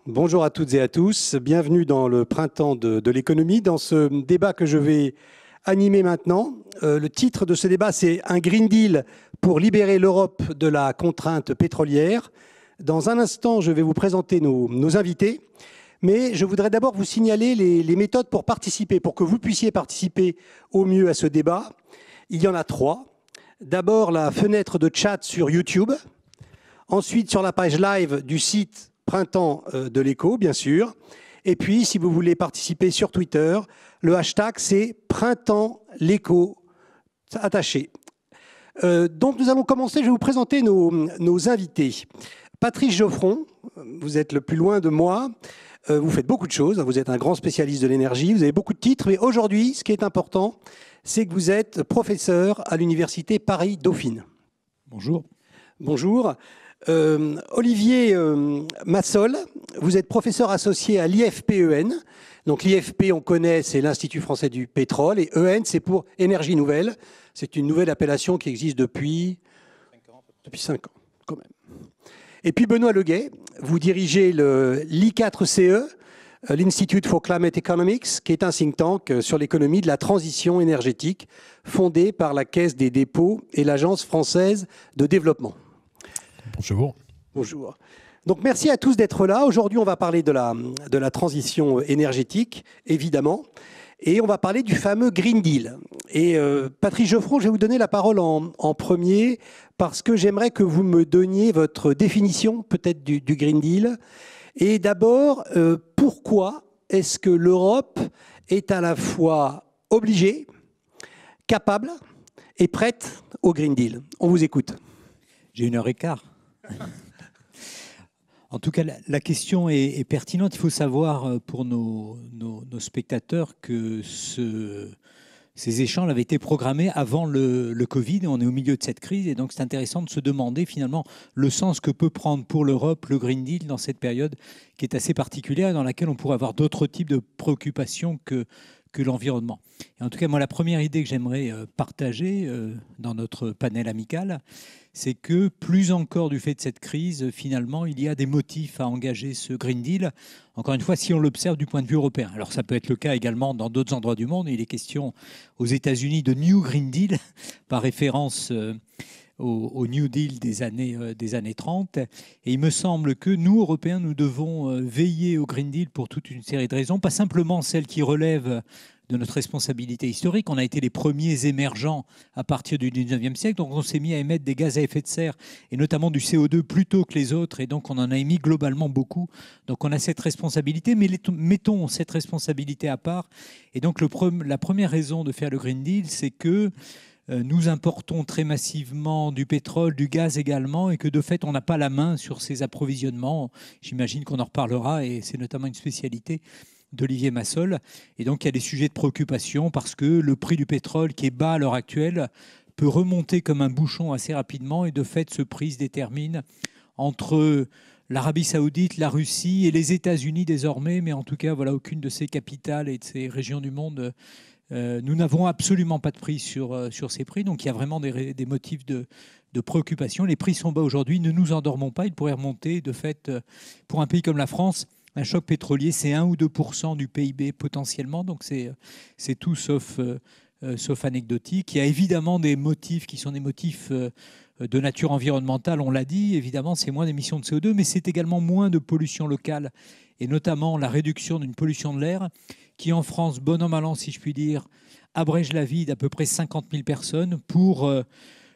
Bonjour à toutes et à tous, bienvenue dans le printemps de l'économie, dans ce débat que je vais animer maintenant. Le titre de ce débat, c'est « Un Green Deal pour libérer l'Europe de la contrainte pétrolière ». Dans un instant, je vais vous présenter nos invités, mais je voudrais d'abord vous signaler les méthodes pour participer, pour que vous puissiez participer au mieux à ce débat. Il y en a 3. D'abord, la fenêtre de chat sur YouTube, ensuite sur la page live du site Printemps de l'écho, bien sûr. Et puis, si vous voulez participer sur Twitter, le hashtag, c'est Printemps l'écho attaché. Donc, nous allons commencer. Je vais vous présenter nos invités. Patrice Geoffron, vous êtes le plus loin de moi. Vous faites beaucoup de choses. Vous êtes un grand spécialiste de l'énergie. Vous avez beaucoup de titres. Mais aujourd'hui, ce qui est important, c'est que vous êtes professeur à l'université Paris-Dauphine. Bonjour. Bonjour. Olivier Massol, vous êtes professeur associé à l'IFP-EN. Donc l'IFP, on connaît, c'est l'Institut français du pétrole, et EN, c'est pour énergie nouvelle. C'est une nouvelle appellation qui existe depuis 5 ans, quand même. Et puis Benoît Leguet, vous dirigez l'I4CE, l'Institute for Climate Economics, qui est un think tank sur l'économie de la transition énergétique, fondé par la Caisse des dépôts et l'Agence française de développement. Bonjour. Bonjour. Donc merci à tous d'être là. Aujourd'hui, on va parler de la transition énergétique, évidemment, et on va parler du fameux Green Deal. Et Patrice Geoffron, je vais vous donner la parole en premier, parce que j'aimerais que vous me donniez votre définition peut-être du Green Deal. Et d'abord, pourquoi est-ce que l'Europe est à la fois obligée, capable et prête au Green Deal? On vous écoute. J'ai 1h15. En tout cas, la question est pertinente. Il faut savoir pour nos spectateurs que ces échanges avaient été programmés avant le Covid. On est au milieu de cette crise et donc c'est intéressant de se demander finalement le sens que peut prendre pour l'Europe le Green Deal dans cette période qui est assez particulière et dans laquelle on pourrait avoir d'autres types de préoccupations que l'environnement. Et en tout cas, moi, la première idée que j'aimerais partager dans notre panel amical, c'est que plus encore du fait de cette crise, finalement, il y a des motifs à engager ce Green Deal, encore une fois, si on l'observe du point de vue européen. Alors ça peut être le cas également dans d'autres endroits du monde. Il est question aux États-Unis de New Green Deal, par référence au New Deal des années 30. Et il me semble que nous, Européens, nous devons veiller au Green Deal pour toute une série de raisons, pas simplement celles qui relèvent de notre responsabilité historique. On a été les premiers émergents à partir du 19e siècle, donc on s'est mis à émettre des gaz à effet de serre, et notamment du CO2 plus tôt que les autres, et donc on en a émis globalement beaucoup. Donc on a cette responsabilité, mais mettons cette responsabilité à part. Et donc la première raison de faire le Green Deal, c'est que nous importons très massivement du pétrole, du gaz également, et que de fait, on n'a pas la main sur ces approvisionnements. J'imagine qu'on en reparlera, et c'est notamment une spécialité d'Olivier Massol. Et donc, il y a des sujets de préoccupation parce que le prix du pétrole, qui est bas à l'heure actuelle, peut remonter comme un bouchon assez rapidement, et de fait, ce prix se détermine entre l'Arabie Saoudite, la Russie et les États-Unis désormais, mais en tout cas, voilà, aucune de ces capitales et de ces régions du monde nous n'avons absolument pas de prix sur ces prix, donc il y a vraiment des motifs de préoccupation. Les prix sont bas aujourd'hui, ne nous endormons pas, ils pourraient remonter. De fait, pour un pays comme la France, un choc pétrolier, c'est 1 ou 2% du PIB potentiellement, donc c'est tout sauf anecdotique. Il y a évidemment des motifs qui sont des motifs de nature environnementale, on l'a dit, évidemment, c'est moins d'émissions de CO2, mais c'est également moins de pollution locale, et notamment la réduction d'une pollution de l'air, qui en France, bon an mal an, si je puis dire, abrège la vie d'à peu près 50 000 personnes. Pour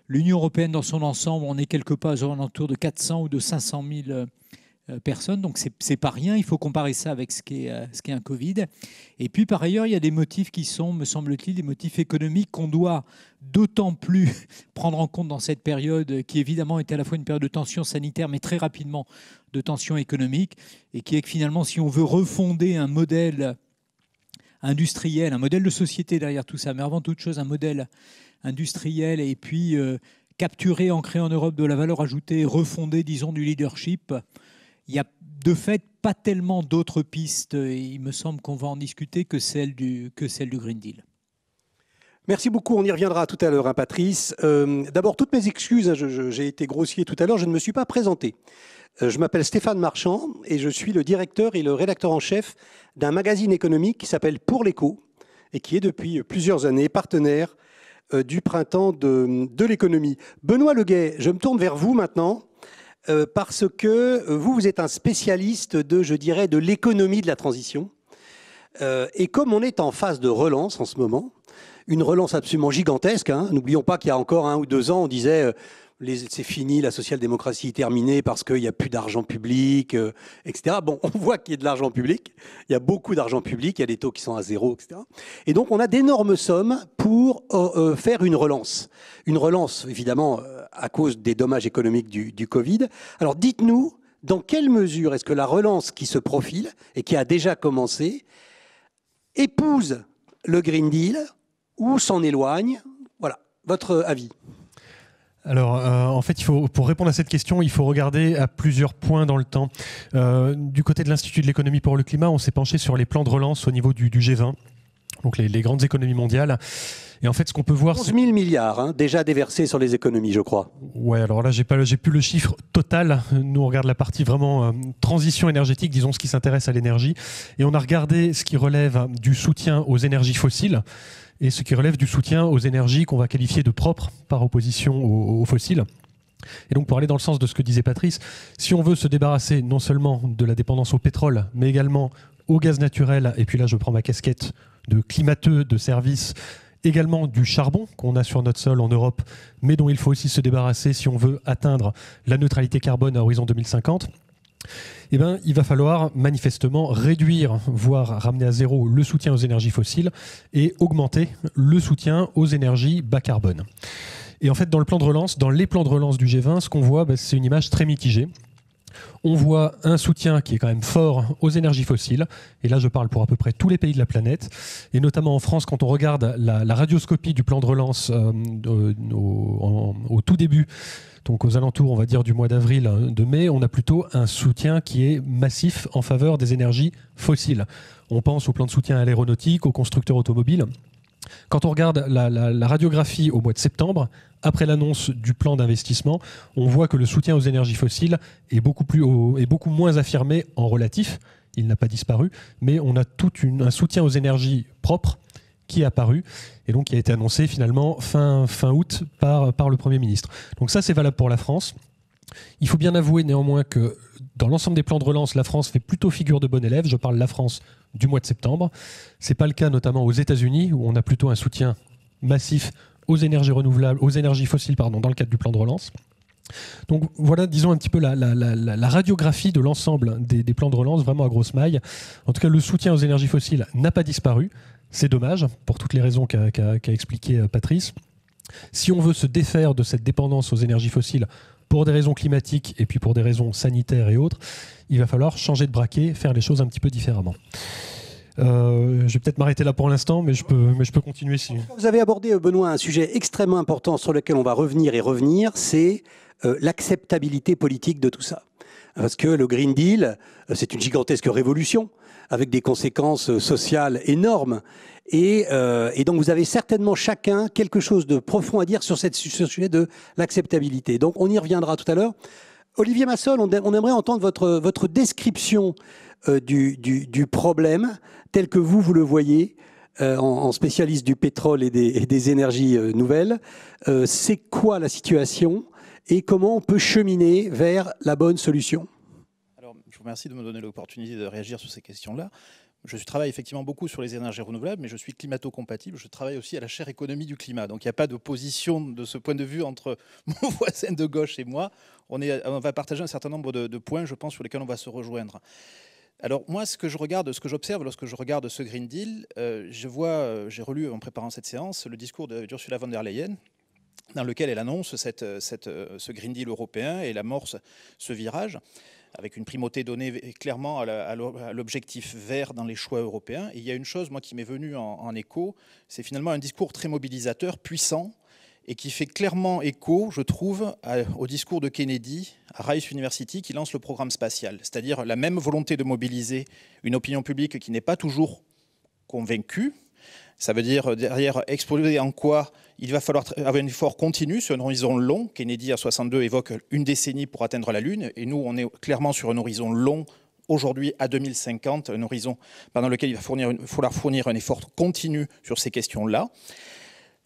l'Union européenne dans son ensemble, on est quelque part aux alentours de 400 ou de 500 000 personnes, donc c'est pas rien. Il faut comparer ça avec ce qu'est un Covid. Et puis par ailleurs, il y a des motifs qui sont, me semble-t-il, des motifs économiques qu'on doit d'autant plus prendre en compte dans cette période qui évidemment est à la fois une période de tension sanitaire, mais très rapidement de tension économique, et qui est que finalement, si on veut refonder un modèle industriel, un modèle de société derrière tout ça, mais avant toute chose un modèle industriel, et puis capturer, ancrer en Europe de la valeur ajoutée, refonder, disons, du leadership. Il n'y a de fait pas tellement d'autres pistes, et il me semble qu'on va en discuter, que celle du Green Deal. Merci beaucoup, on y reviendra tout à l'heure, hein, Patrice. D'abord, toutes mes excuses, j'ai été grossier tout à l'heure, je ne me suis pas présenté. Je m'appelle Stéphane Marchand et je suis le directeur et le rédacteur en chef d'un magazine économique qui s'appelle Pour l'Écho et qui est depuis plusieurs années partenaire du printemps de l'économie. Benoît Leguet, je me tourne vers vous maintenant parce que vous êtes un spécialiste je dirais, de l'économie de la transition. Et comme on est en phase de relance en ce moment, une relance absolument gigantesque, hein, n'oublions pas qu'il y a encore 1 ou 2 ans, on disait c'est fini, la social-démocratie est terminée parce qu'il n'y a plus d'argent public, etc. Bon, on voit qu'il y a de l'argent public, il y a beaucoup d'argent public, il y a des taux qui sont à 0, etc. Et donc on a d'énormes sommes pour faire une relance. Une relance, évidemment, à cause des dommages économiques du Covid. Alors dites-nous, dans quelle mesure est-ce que la relance qui se profile et qui a déjà commencé épouse le Green Deal ou s'en éloigne? Voilà, votre avis. Alors, en fait, pour répondre à cette question, il faut regarder à plusieurs points dans le temps. Du côté de l'Institut de l'économie pour le climat, on s'est penché sur les plans de relance au niveau du G20, donc les grandes économies mondiales. Et en fait, ce qu'on peut voir... 11 000 milliards, hein, déjà déversés sur les économies, je crois. Ouais, alors là, j'ai plus le chiffre total. Nous, on regarde la partie vraiment transition énergétique, disons ce qui s'intéresse à l'énergie. Et on a regardé ce qui relève du soutien aux énergies fossiles et ce qui relève du soutien aux énergies qu'on va qualifier de propres par opposition aux fossiles. Et donc, pour aller dans le sens de ce que disait Patrice, si on veut se débarrasser non seulement de la dépendance au pétrole, mais également au gaz naturel, et puis là, je prends ma casquette de climateux, de service, également du charbon qu'on a sur notre sol en Europe, mais dont il faut aussi se débarrasser si on veut atteindre la neutralité carbone à horizon 2050, eh ben, il va falloir manifestement réduire, voire ramener à zéro le soutien aux énergies fossiles et augmenter le soutien aux énergies bas carbone. Et en fait, dans les plans de relance du G20, ce qu'on voit, c'est une image très mitigée. On voit un soutien qui est quand même fort aux énergies fossiles, et là je parle pour à peu près tous les pays de la planète, et notamment en France, quand on regarde la radioscopie du plan de relance au tout début, donc aux alentours, on va dire, du mois d'avril, de mai, on a plutôt un soutien qui est massif en faveur des énergies fossiles. On pense au plan de soutien à l'aéronautique, aux constructeurs automobiles. Quand on regarde la radiographie au mois de septembre, après l'annonce du plan d'investissement, on voit que le soutien aux énergies fossiles est beaucoup moins affirmé en relatif. Il n'a pas disparu, mais on a un soutien aux énergies propres qui est apparu et donc qui a été annoncé finalement fin août par le Premier ministre. Donc ça, c'est valable pour la France. Il faut bien avouer néanmoins que dans l'ensemble des plans de relance, la France fait plutôt figure de bon élève. Je parle de la France du mois de septembre. Ce n'est pas le cas notamment aux États-Unis, où on a plutôt un soutien massif aux énergies renouvelables, aux énergies fossiles, dans le cadre du plan de relance. Donc voilà, disons un petit peu la radiographie de l'ensemble des plans de relance, vraiment à grosse maille. En tout cas, le soutien aux énergies fossiles n'a pas disparu. C'est dommage, pour toutes les raisons qu'a expliqué Patrice. Si on veut se défaire de cette dépendance aux énergies fossiles pour des raisons climatiques et puis pour des raisons sanitaires et autres, il va falloir changer de braquet, faire les choses un petit peu différemment. Je vais peut-être m'arrêter là pour l'instant, mais je peux continuer. Si... Vous avez abordé, Benoît, un sujet extrêmement important sur lequel on va revenir, c'est l'acceptabilité politique de tout ça. Parce que le Green Deal, c'est une gigantesque révolution, avec des conséquences sociales énormes. Et donc vous avez certainement chacun quelque chose de profond à dire sur ce sujet de l'acceptabilité. Donc on y reviendra tout à l'heure. Olivier Massol, on aimerait entendre votre description du problème tel que vous le voyez en spécialiste du pétrole et des énergies nouvelles. C'est quoi la situation et comment on peut cheminer vers la bonne solution? Alors, je vous remercie de me donner l'opportunité de réagir sur ces questions-là. Je travaille effectivement beaucoup sur les énergies renouvelables, mais je suis climato-compatible. Je travaille aussi à la chaire économie du climat. Donc il n'y a pas d'opposition de ce point de vue entre mon voisin de gauche et moi. On va partager un certain nombre de points, je pense, sur lesquels on va se rejoindre. Alors moi, ce que j'observe lorsque je regarde ce Green Deal, j'ai relu en préparant cette séance le discours d'Ursula von der Leyen, dans lequel elle annonce ce Green Deal européen et elle amorce ce virage, avec une primauté donnée clairement à l'objectif vert dans les choix européens. Et il y a une chose, moi, qui m'est venue en écho, c'est finalement un discours très mobilisateur, puissant, et qui fait clairement écho, je trouve, au discours de Kennedy à Rice University, qui lance le programme spatial. C'est-à-dire la même volonté de mobiliser une opinion publique qui n'est pas toujours convaincue. Ça veut dire derrière exploser en quoi Il va falloir avoir un effort continu sur un horizon long. Kennedy, à 62, évoque une décennie pour atteindre la Lune. Et nous, on est clairement sur un horizon long, aujourd'hui à 2050, un horizon pendant lequel il va falloir fournir un effort continu sur ces questions-là.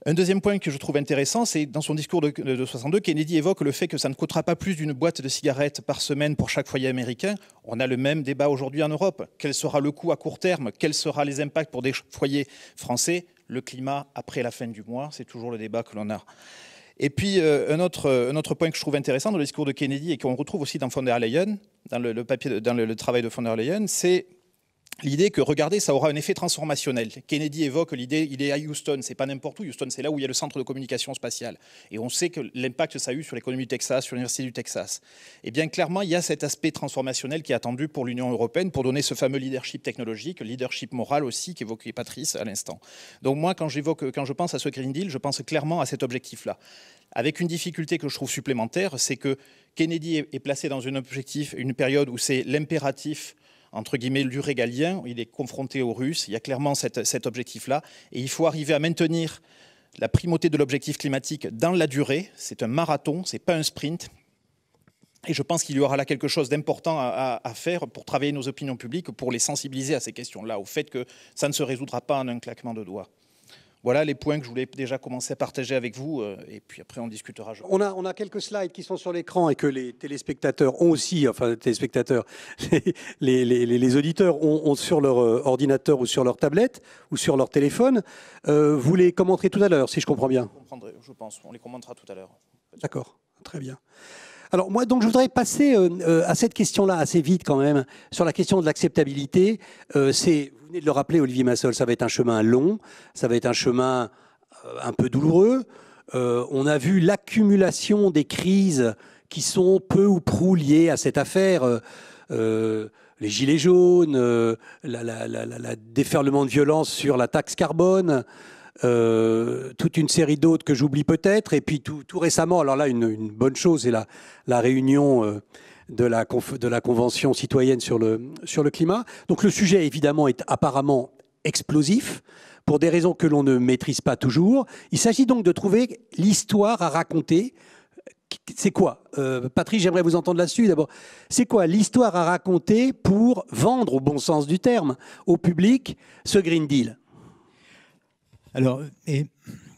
Un deuxième point que je trouve intéressant, c'est dans son discours de 62, Kennedy évoque le fait que ça ne coûtera pas plus d'une boîte de cigarettes par semaine pour chaque foyer américain. On a le même débat aujourd'hui en Europe. Quel sera le coût à court terme? Quels seront les impacts pour des foyers français? Le climat après la fin du mois, c'est toujours le débat que l'on a. Et puis un autre point que je trouve intéressant dans le discours de Kennedy et qu'on retrouve aussi dans von der Leyen, dans le travail de von der Leyen, c'est l'idée que, regardez, ça aura un effet transformationnel. Kennedy évoque l'idée, il est à Houston, c'est pas n'importe où. Houston, c'est là où il y a le centre de communication spatiale. Et on sait que l'impact que ça a eu sur l'économie du Texas, sur l'université du Texas. Eh bien, clairement, il y a cet aspect transformationnel qui est attendu pour l'Union européenne pour donner ce fameux leadership technologique, leadership moral aussi, qu'évoquait Patrice à l'instant. Donc moi, quand je pense à ce Green Deal, je pense clairement à cet objectif-là. Avec une difficulté que je trouve supplémentaire, c'est que Kennedy est placé dans une période où c'est l'impératif entre guillemets, du régalien, il est confronté aux Russes, il y a clairement cet objectif-là, et il faut arriver à maintenir la primauté de l'objectif climatique dans la durée. C'est un marathon, ce n'est pas un sprint, et je pense qu'il y aura là quelque chose d'important à faire pour travailler nos opinions publiques, pour les sensibiliser à ces questions-là, au fait que ça ne se résoudra pas en un claquement de doigts. Voilà les points que je voulais déjà commencer à partager avec vous, et puis après on discutera. On a quelques slides qui sont sur l'écran et que les téléspectateurs ont aussi, enfin les téléspectateurs, les auditeurs ont sur leur ordinateur ou sur leur tablette ou sur leur téléphone. Vous les commenterez tout à l'heure, si je comprends bien. Vous comprendrez, je pense, on les commentera tout à l'heure. D'accord, très bien. Alors moi, donc, je voudrais passer à cette question-là assez vite quand même, sur la question de l'acceptabilité. Vous venez de le rappeler, Olivier Massol, ça va être un chemin long, ça va être un chemin un peu douloureux. On a vu l'accumulation des crises qui sont peu ou prou liées à cette affaire. Les gilets jaunes, la déferlement de violence sur la taxe carbone, toute une série d'autres que j'oublie peut-être, et puis tout récemment, alors là une bonne chose, c'est la réunion de la Convention citoyenne sur le climat. Donc le sujet évidemment est apparemment explosif, pour des raisons que l'on ne maîtrise pas toujours. Il s'agit donc de trouver l'histoire à raconter. C'est quoi Patrice, j'aimerais vous entendre là-dessus d'abord. C'est quoi l'histoire à raconter pour vendre, au bon sens du terme, au public ce Green Deal ? Alors,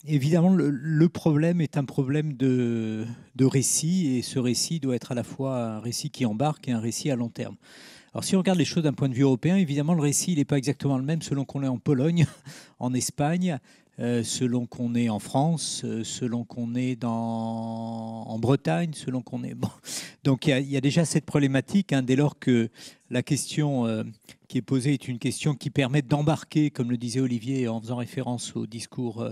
évidemment, le problème est un problème de récit, et ce récit doit être à la fois un récit qui embarque et un récit à long terme. Alors, si on regarde les choses d'un point de vue européen, évidemment, le récit n'est pas exactement le même selon qu'on est en Pologne, en Espagne, selon qu'on est en France, selon qu'on est en Bretagne, selon qu'on est... Bon. Donc, il y a déjà cette problématique, hein, dès lors que la question qui est posée est une question qui permet d'embarquer, comme le disait Olivier en faisant référence au discours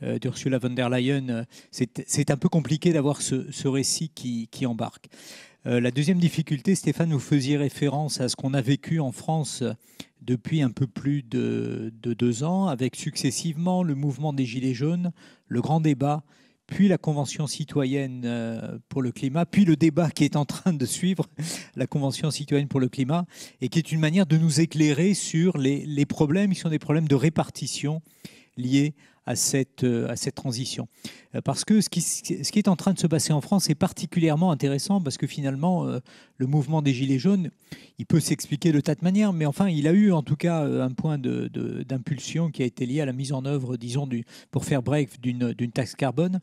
d'Ursula von der Leyen. C'est un peu compliqué d'avoir ce récit qui embarque. La deuxième difficulté, Stéphane, vous faisiez référence à ce qu'on a vécu en France depuis un peu plus de 2 ans, avec successivement le mouvement des Gilets jaunes, le grand débat, puis la Convention citoyenne pour le climat, puis le débat qui est en train de suivre, la Convention citoyenne pour le climat, et qui est une manière de nous éclairer sur les problèmes qui sont des problèmes de répartition liés à cette transition. Parce que ce qui est en train de se passer en France est particulièrement intéressant, parce que finalement, le mouvement des Gilets jaunes, il peut s'expliquer de tas de manières, mais enfin, il a eu en tout cas un point d'impulsion qui a été lié à la mise en œuvre, disons, pour faire bref, d'une taxe carbone,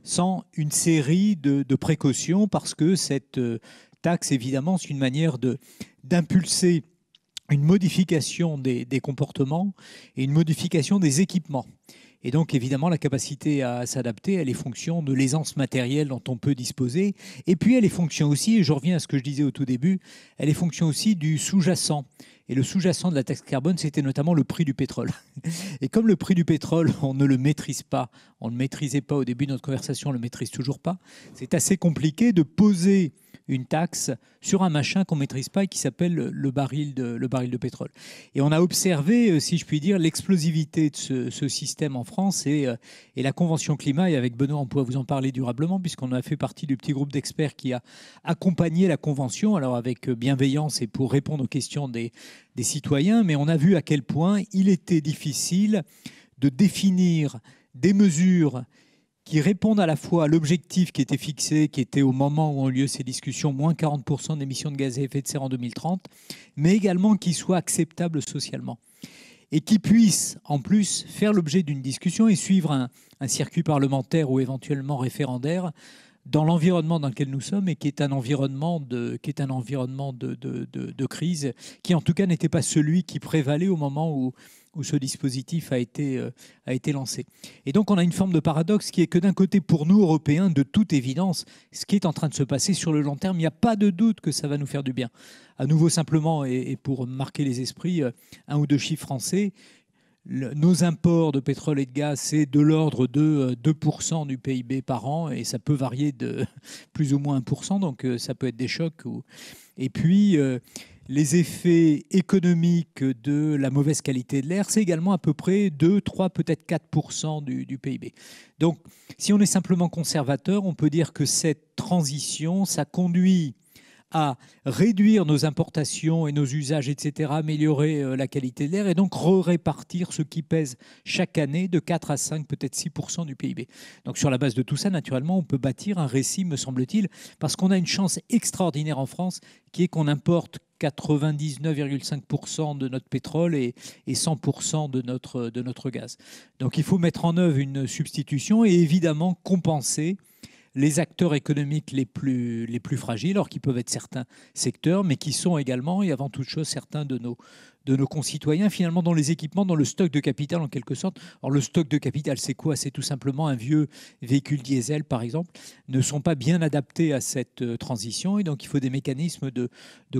sans une série de précautions, parce que cette taxe, évidemment, c'est une manière d'impulser une modification des comportements et une modification des équipements. Et donc, évidemment, la capacité à s'adapter, elle est fonction de l'aisance matérielle dont on peut disposer. Et puis, elle est fonction aussi, et je reviens à ce que je disais au tout début, elle est fonction aussi du sous-jacent. Et le sous-jacent de la taxe carbone, c'était notamment le prix du pétrole. Et comme le prix du pétrole, on ne le maîtrise pas, on ne le maîtrisait pas au début de notre conversation, on ne le maîtrise toujours pas, c'est assez compliqué de poser une taxe sur un machin qu'on ne maîtrise pas et qui s'appelle le baril de pétrole. Et on a observé, si je puis dire, l'explosivité de ce système en France et la Convention climat. Et avec Benoît, on pourrait vous en parler durablement, puisqu'on a fait partie du petit groupe d'experts qui a accompagné la Convention, alors avec bienveillance et pour répondre aux questions des citoyens. Mais on a vu à quel point il était difficile de définir des mesures qui répondent à la fois à l'objectif qui était fixé, qui était au moment où ont lieu ces discussions, moins 40% d'émissions de gaz à effet de serre en 2030, mais également qui soient acceptables socialement et qui puissent en plus faire l'objet d'une discussion et suivre un circuit parlementaire ou éventuellement référendaire dans l'environnement dans lequel nous sommes et qui est un environnement de crise qui en tout cas n'était pas celui qui prévalait au moment où ce dispositif a été lancé. Et donc on a une forme de paradoxe qui est que d'un côté, pour nous Européens, de toute évidence, ce qui est en train de se passer sur le long terme, il n'y a pas de doute que ça va nous faire du bien. À nouveau simplement, et pour marquer les esprits, un ou deux chiffres français, nos imports de pétrole et de gaz, c'est de l'ordre de 2% du PIB par an, et ça peut varier de plus ou moins 1%, donc ça peut être des chocs. Et puis, les effets économiques de la mauvaise qualité de l'air, c'est également à peu près 2, 3, peut-être 4% du PIB. Donc, si on est simplement conservateur, on peut dire que cette transition, ça conduit à réduire nos importations et nos usages, etc., améliorer la qualité de l'air et donc répartir ce qui pèse chaque année de 4 à 5, peut-être 6% du PIB. Donc sur la base de tout ça, naturellement, on peut bâtir un récit, me semble-t-il, parce qu'on a une chance extraordinaire en France qui est qu'on importe 99,5% de notre pétrole et 100% de notre gaz. Donc il faut mettre en œuvre une substitution et évidemment compenser les acteurs économiques les plus fragiles, alors qui peuvent être certains secteurs, mais qui sont également, et avant toute chose, certains de nos concitoyens, finalement, dans les équipements, dans le stock de capital, en quelque sorte. Alors, le stock de capital, c'est quoi? C'est tout simplement un vieux véhicule diesel, par exemple, ne sont pas bien adaptés à cette transition, et donc il faut des mécanismes de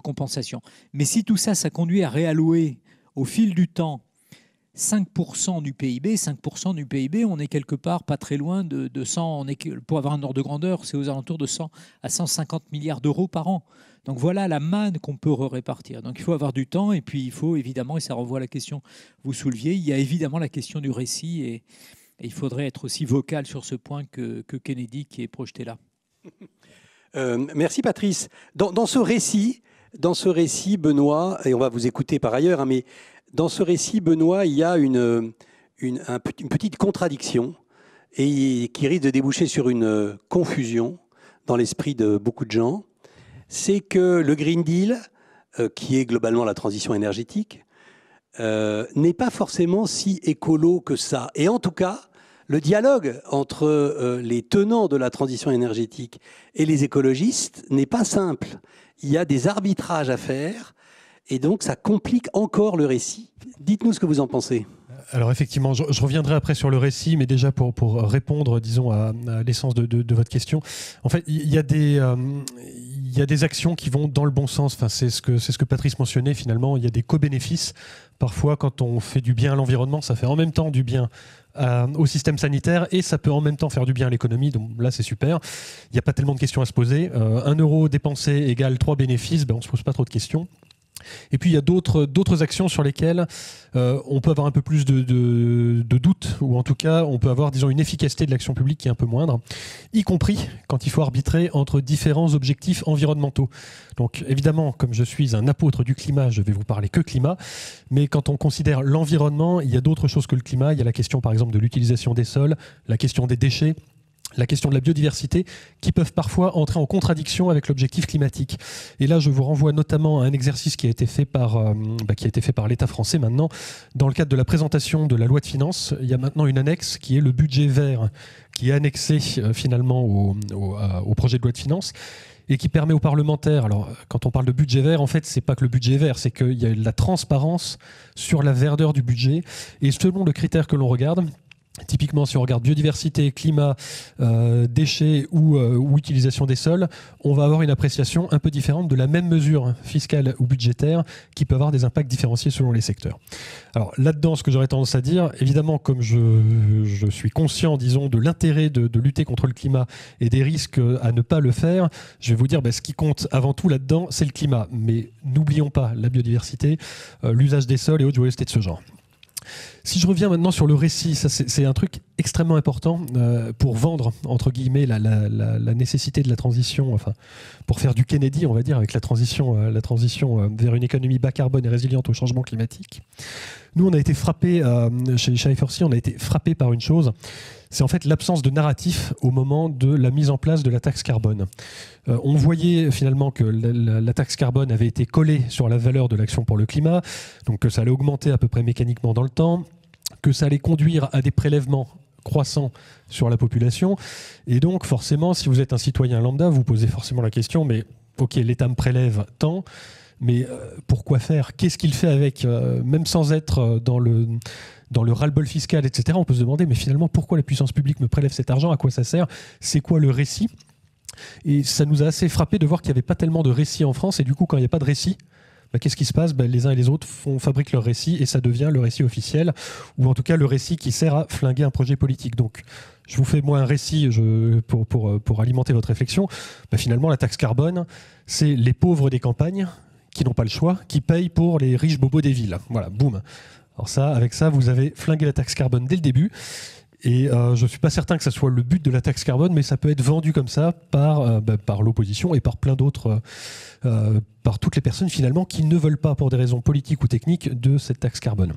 compensation. Mais si tout ça, ça conduit à réallouer au fil du temps 5% du PIB, on est quelque part pas très loin de 100, pour avoir un ordre de grandeur, c'est aux alentours de 100 à 150 milliards d'euros par an. Donc voilà la manne qu'on peut répartir. Donc il faut avoir du temps et puis il faut évidemment, et ça renvoie à la question que vous souleviez, il y a évidemment la question du récit et il faudrait être aussi vocal sur ce point que Kennedy qui est projeté là. Merci Patrice. Dans ce récit, Benoît, et on va vous écouter par ailleurs, hein, mais dans ce récit, Benoît, il y a une petite contradiction et qui risque de déboucher sur une confusion dans l'esprit de beaucoup de gens. C'est que le Green Deal, qui est globalement la transition énergétique, n'est pas forcément si écolo que ça. Et en tout cas, le dialogue entre les tenants de la transition énergétique et les écologistes n'est pas simple. Il y a des arbitrages à faire. Et donc, ça complique encore le récit. Dites-nous ce que vous en pensez. Alors effectivement, je reviendrai après sur le récit, mais déjà pour répondre, disons, à l'essence de votre question. En fait, il y a des actions qui vont dans le bon sens. Enfin, c'est ce que Patrice mentionnait finalement. Il y a des co-bénéfices. Parfois, quand on fait du bien à l'environnement, ça fait en même temps du bien au système sanitaire et ça peut en même temps faire du bien à l'économie. Donc là, c'est super. Il n'y a pas tellement de questions à se poser. 1 euro dépensé égale 3 bénéfices. On ne se pose pas trop de questions. Et puis il y a d'autres actions sur lesquelles on peut avoir un peu plus de doute, ou en tout cas on peut avoir, disons, une efficacité de l'action publique qui est un peu moindre, y compris quand il faut arbitrer entre différents objectifs environnementaux. Donc évidemment, comme je suis un apôtre du climat, je vais vous parler que climat, mais quand on considère l'environnement, il y a d'autres choses que le climat. Il y a la question par exemple de l'utilisation des sols, la question des déchets, la question de la biodiversité, qui peuvent parfois entrer en contradiction avec l'objectif climatique. Et là, je vous renvoie notamment à un exercice qui a été fait par l'État français maintenant. Dans le cadre de la présentation de la loi de finances, il y a maintenant une annexe qui est le budget vert, qui est annexé finalement au projet de loi de finances et qui permet aux parlementaires, alors quand on parle de budget vert, en fait, c'est pas que le budget vert, c'est qu'il y a de la transparence sur la verdeur du budget. Et selon le critère que l'on regarde, typiquement, si on regarde biodiversité, climat, déchets ou utilisation des sols, on va avoir une appréciation un peu différente de la même mesure fiscale ou budgétaire qui peut avoir des impacts différenciés selon les secteurs. Alors là-dedans, ce que j'aurais tendance à dire, évidemment, comme je suis conscient, disons, de l'intérêt de lutter contre le climat et des risques à ne pas le faire, je vais vous dire, ce qui compte avant tout là-dedans, c'est le climat. Mais n'oublions pas la biodiversité, l'usage des sols et autres joyeusetés de ce genre. Si je reviens maintenant sur le récit, ça c'est un truc extrêmement important pour vendre, entre guillemets, la nécessité de la transition, enfin, pour faire du Kennedy, on va dire, avec la transition vers une économie bas carbone et résiliente au changement climatique. Nous, on a été frappés, chez I4C, on a été frappés par une chose, c'est en fait l'absence de narratif au moment de la mise en place de la taxe carbone. On voyait finalement que la taxe carbone avait été collée sur la valeur de l'action pour le climat, donc que ça allait augmenter à peu près mécaniquement dans le temps, que ça allait conduire à des prélèvements croissants sur la population. Et donc forcément, si vous êtes un citoyen lambda, vous posez forcément la question, mais ok, l'État me prélève tant, mais pourquoi faire? Qu'est-ce qu'il fait avec, même sans être dans le ras-le-bol fiscal, etc. On peut se demander, mais finalement, pourquoi la puissance publique me prélève cet argent? À quoi ça sert? C'est quoi le récit? Et ça nous a assez frappé de voir qu'il n'y avait pas tellement de récit en France. Et du coup, quand il n'y a pas de récit, qu'est-ce qui se passe? Les uns et les autres fabriquent leur récit et ça devient le récit officiel, ou en tout cas le récit qui sert à flinguer un projet politique. Donc, je vous fais moi un récit pour alimenter votre réflexion. Finalement, la taxe carbone, c'est les pauvres des campagnes qui n'ont pas le choix, qui payent pour les riches bobos des villes. Voilà, boum. Alors avec ça, vous avez flingué la taxe carbone dès le début. Et je ne suis pas certain que ça soit le but de la taxe carbone, mais ça peut être vendu comme ça par l'opposition et par plein d'autres, par toutes les personnes finalement qui ne veulent pas, pour des raisons politiques ou techniques, de cette taxe carbone.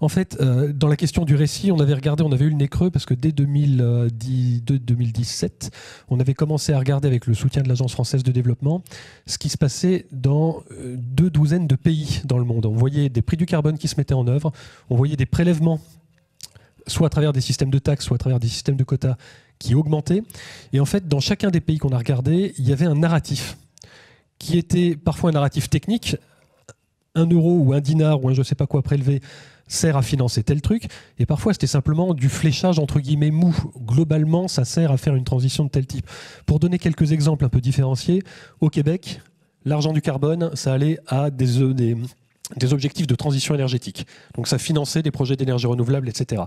En fait, dans la question du récit, on avait eu le nez creux parce que dès 2017, on avait commencé à regarder avec le soutien de l'Agence française de développement ce qui se passait dans 2 douzaines de pays dans le monde. On voyait des prix du carbone qui se mettaient en œuvre, on voyait des prélèvements, soit à travers des systèmes de taxes, soit à travers des systèmes de quotas qui augmentaient. Et en fait, dans chacun des pays qu'on a regardé, il y avait un narratif qui était parfois un narratif technique. 1 euro ou 1 dinar ou un je ne sais pas quoi prélevé sert à financer tel truc. Et parfois, c'était simplement du fléchage entre guillemets mou. Globalement, ça sert à faire une transition de tel type. Pour donner quelques exemples un peu différenciés, au Québec, l'argent du carbone, ça allait à des objectifs de transition énergétique. Donc ça finançait des projets d'énergie renouvelable, etc.